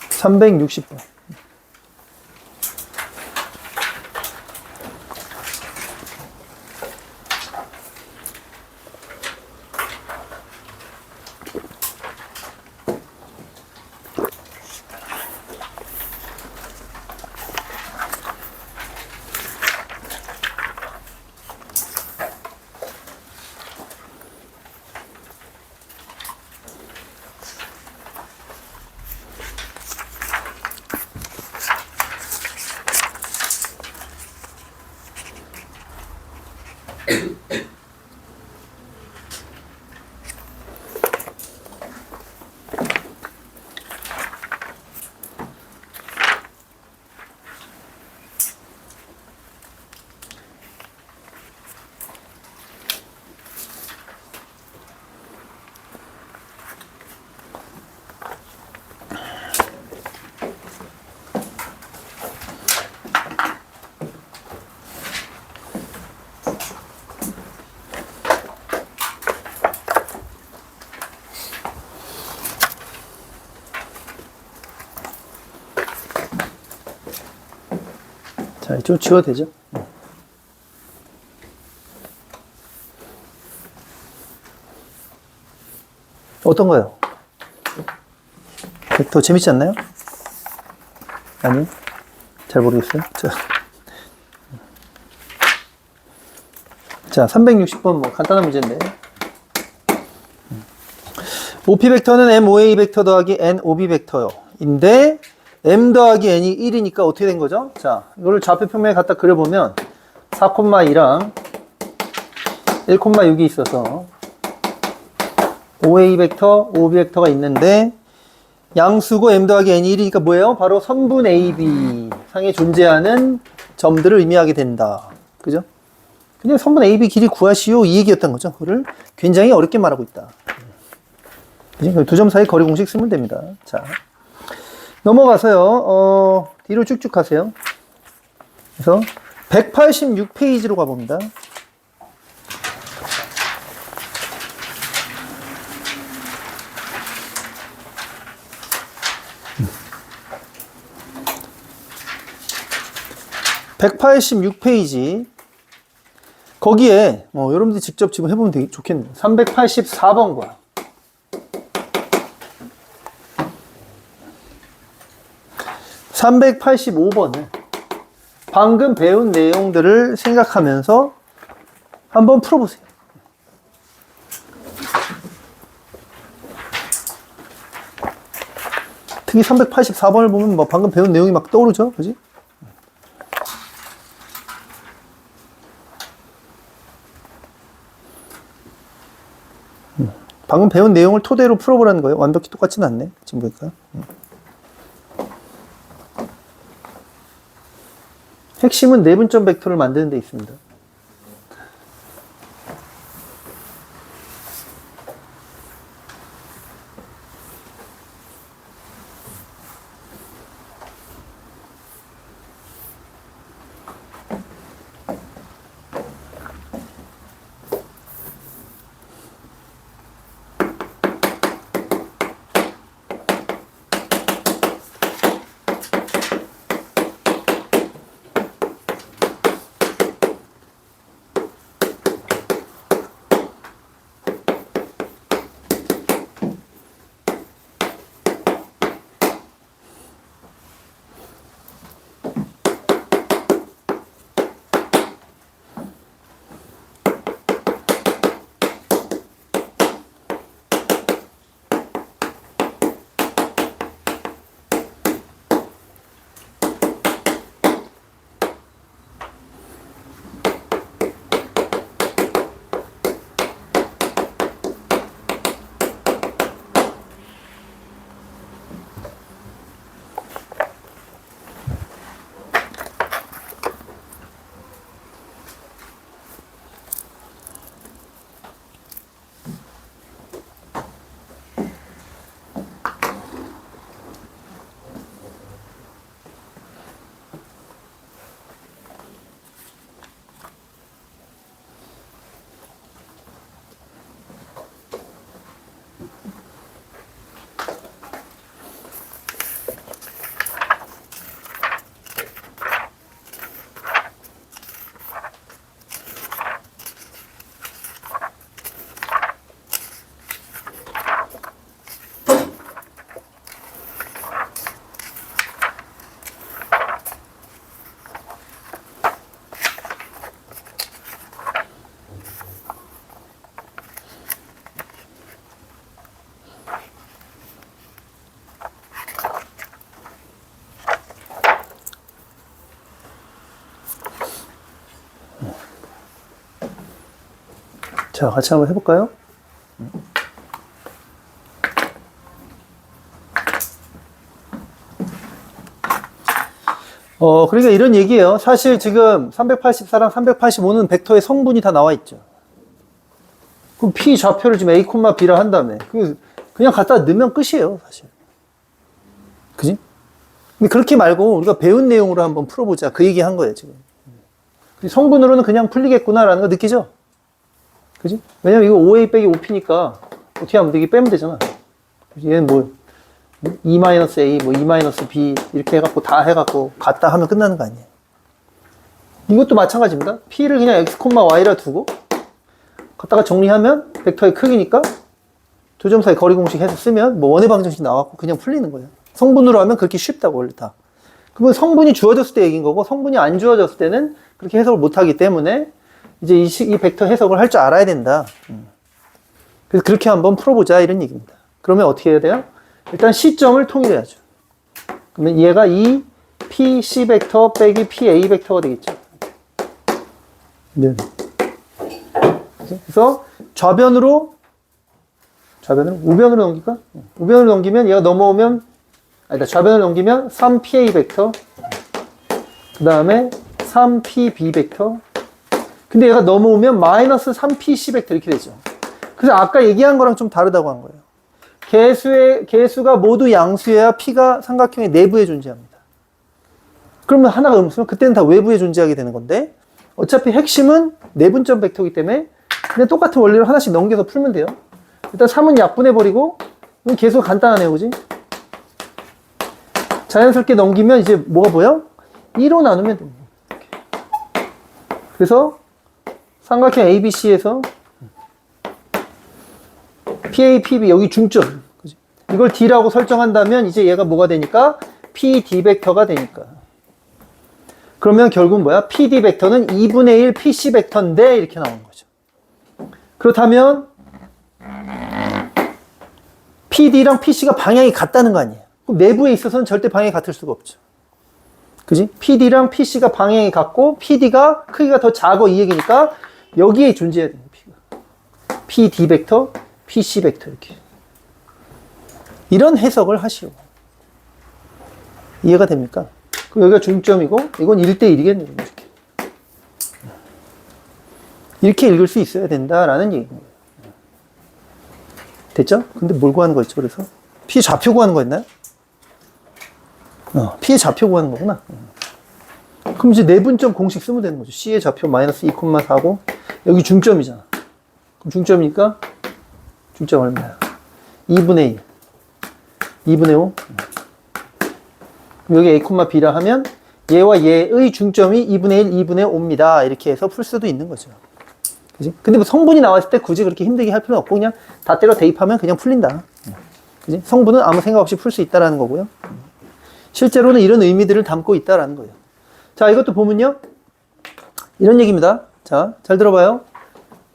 A: 360번. 자, 좀 지워도 되죠? 어떤가요? 더 재밌지 않나요? 아니요? 잘 모르겠어요. 자, 360번 뭐 간단한 문제인데 OP 벡터는 MOA 벡터 더하기 NOB 벡터요. 인데 M 더하기 N이 1이니까 어떻게 된 거죠? 자, 이거를 좌표 평면에 갖다 그려보면 4,2랑 1,6이 있어서 OA 벡터, OB 벡터가 있는데 양수고 M 더하기 N이 1이니까 뭐예요? 바로 선분 AB 상에 존재하는 점들을 의미하게 된다. 그죠? 그냥 선분 AB 길이 구하시오 이 얘기였던 거죠. 그거를 굉장히 어렵게 말하고 있다. 두 점 사이 거리 공식 쓰면 됩니다. 자, 넘어가서요. 뒤로 쭉쭉 가세요. 그래서 186페이지로 가봅니다. (186페이지) 거기에 여러분들이 직접 지금 해보면 되게 좋겠네요. 384번과 385번을 방금 배운 내용들을 생각하면서 한번 풀어보세요. 특히 384번을 보면 뭐 방금 배운 내용이 막 떠오르죠? 그지? 방금 배운 내용을 토대로 풀어보라는 거예요. 완벽히 똑같지는 않네. 지금 보니까. 핵심은 내분점 벡터를 만드는 데 있습니다. 자, 같이 한번 해볼까요? 그러니까 이런 얘기예요. 사실 지금 384랑 385는 벡터의 성분이 다 나와 있죠. 그럼 P 좌표를 지금 A, B라 한다음에 그냥 갖다 넣으면 끝이에요, 사실. 그지? 근데 그렇게 말고 우리가 배운 내용으로 한번 풀어보자. 그 얘기 한 거예요, 지금. 성분으로는 그냥 풀리겠구나라는 거 느끼죠? 그지? 왜냐면 이거 OA 빼기 OP니까 어떻게 하면 되게 빼면 되잖아. 얘는 뭐 E-A, 뭐 E-B 이렇게 해갖고 다 해갖고 갖다 하면 끝나는 거 아니에요. 이것도 마찬가지입니다. P를 그냥 X, Y라 두고 갖다가 정리하면 벡터의 크기니까 두 점 사이 거리 공식 해서 쓰면 뭐 원의 방정식 나왔고 그냥 풀리는 거예요. 성분으로 하면 그렇게 쉽다고 원래 다. 그러면 성분이 주어졌을 때 얘기인 거고 성분이 안 주어졌을 때는 그렇게 해석을 못 하기 때문에 이제 이 벡터 해석을 할 줄 알아야 된다. 그래서 그렇게 한번 풀어보자 이런 얘기입니다. 그러면 어떻게 해야 돼요? 일단 시점을 통일해야죠. 그러면 얘가 이 PC 벡터 빼기 PA 벡터가 되겠죠. 네. 그래서 우변으로 넘길까? 우변으로 넘기면 얘가 넘어오면 좌변으로 넘기면 3PA 벡터 그 다음에 3PB 벡터 근데 얘가 넘어오면 마이너스 3PC 벡터 이렇게 되죠. 그래서 아까 얘기한 거랑 좀 다르다고 한 거예요. 개수가 모두 양수여야 P가 삼각형의 내부에 존재합니다. 그러면 하나가 음수면 그때는 다 외부에 존재하게 되는 건데 어차피 핵심은 내분점 벡터이기 때문에 그냥 똑같은 원리로 하나씩 넘겨서 풀면 돼요. 일단 3은 약분해버리고 개수가 간단하네요. 그지? 자연스럽게 넘기면 이제 뭐가 보여? 2로 나누면 됩니다. 그래서 삼각형 ABC에서 PA, PB 여기 중점 그지? 이걸 D라고 설정한다면 이제 얘가 뭐가 되니까 PD 벡터가 되니까 그러면 결국 뭐야? PD 벡터는 2분의 1 PC 벡터인데 이렇게 나오는 거죠. 그렇다면 PD랑 PC가 방향이 같다는 거 아니에요. 그럼 내부에 있어서는 절대 방향이 같을 수가 없죠. 그지? PD랑 PC가 방향이 같고 PD가 크기가 더 작아 이 얘기니까 여기에 존재해야 돼요. PD 벡터, PC 벡터 이렇게 이런 해석을 하시오. 이해가 됩니까? 그럼 여기가 중점이고 이건 1대1이겠네요. 이렇게 읽을 수 있어야 된다라는 얘기입니다. 됐죠? 근데 뭘 구하는 거였죠? 그래서 P 좌표 구하는 거였나요? P의 좌표 구하는 거구나. 그럼 이제 내분점 공식 쓰면 되는 거죠. C의 좌표 마이너스 2,4고 여기 중점이잖아. 그럼 중점이니까 중점 얼마야? 2분의 1 2분의 5 그럼 여기 A, B라 하면 얘와 얘의 중점이 2분의 1, 2분의 5입니다. 이렇게 해서 풀 수도 있는 거죠. 그지? 근데 뭐 성분이 나왔을 때 굳이 그렇게 힘들게 할 필요는 없고 그냥 다 때려 대입하면 그냥 풀린다. 그지? 성분은 아무 생각 없이 풀 수 있다라는 거고요. 실제로는 이런 의미들을 담고 있다라는 거예요. 자, 이것도 보면요. 이런 얘기입니다. 자, 잘 들어봐요.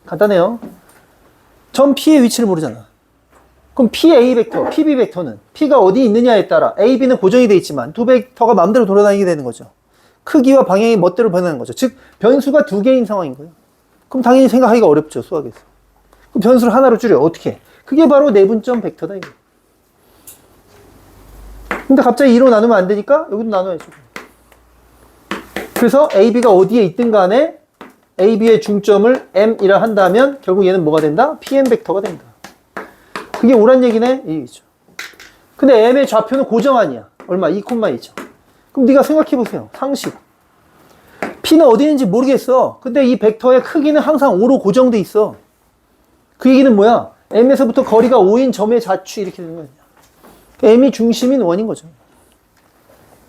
A: 간단해요. 전 P의 위치를 모르잖아. 그럼 PA 벡터, PB 벡터는 P가 어디 있느냐에 따라 A, B는 고정이 되어 있지만 두 벡터가 마음대로 돌아다니게 되는 거죠. 크기와 방향이 멋대로 변하는 거죠. 즉, 변수가 두 개인 상황인 거예요. 그럼 당연히 생각하기가 어렵죠, 수학에서. 그럼 변수를 하나로 줄여. 어떻게? 그게 바로 내분점 벡터다, 이거. 근데 갑자기 2로 나누면 안 되니까 여기도 나눠야죠. 그래서 AB가 어디에 있든 간에 AB의 중점을 M이라 한다면 결국 얘는 뭐가 된다? PM 벡터가 된다. 그게 옳은 얘기네? 이 얘기죠. 근데 M의 좌표는 고정 아니야. 얼마? 2,2죠. 그럼 네가 생각해 보세요. 상식. P는 어디 있는지 모르겠어. 근데 이 벡터의 크기는 항상 5로 고정돼 있어. 그 얘기는 뭐야? M에서부터 거리가 5인 점의 좌추 이렇게 되는 거야. M이 중심인 원인 거죠.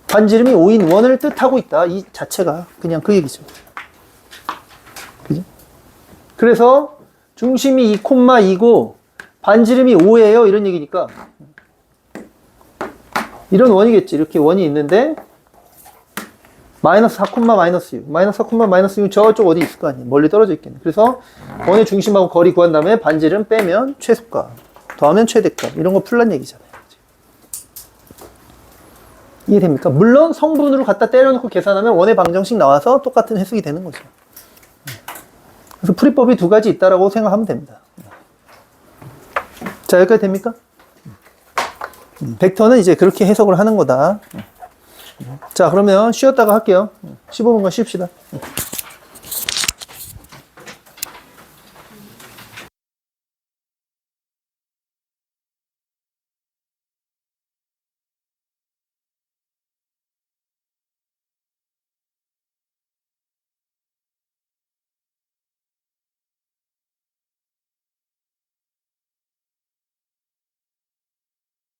A: 반지름이 5인 원을 뜻하고 있다. 이 자체가 그냥 그 얘기죠. 그지? 그래서 중심이 2,2고 반지름이 5예요. 이런 얘기니까 이런 원이겠지. 이렇게 원이 있는데 마이너스 4, 마이너스 6 마이너스 4, 마이너스 6 저쪽 어디 있을 거 아니에요. 멀리 떨어져 있겠네. 그래서 원의 중심하고 거리 구한 다음에 반지름 빼면 최소값 더하면 최대값 이런 거 풀란 얘기잖아요. 이해됩니까? 물론 성분으로 갖다 때려놓고 계산하면 원의 방정식 나와서 똑같은 해석이 되는 거죠. 그래서 풀이법이 두 가지 있다라고 생각하면 됩니다. 자, 여기까지 됩니까? 벡터는 이제 그렇게 해석을 하는 거다. 자, 그러면 쉬었다가 할게요. 15분간 쉽시다.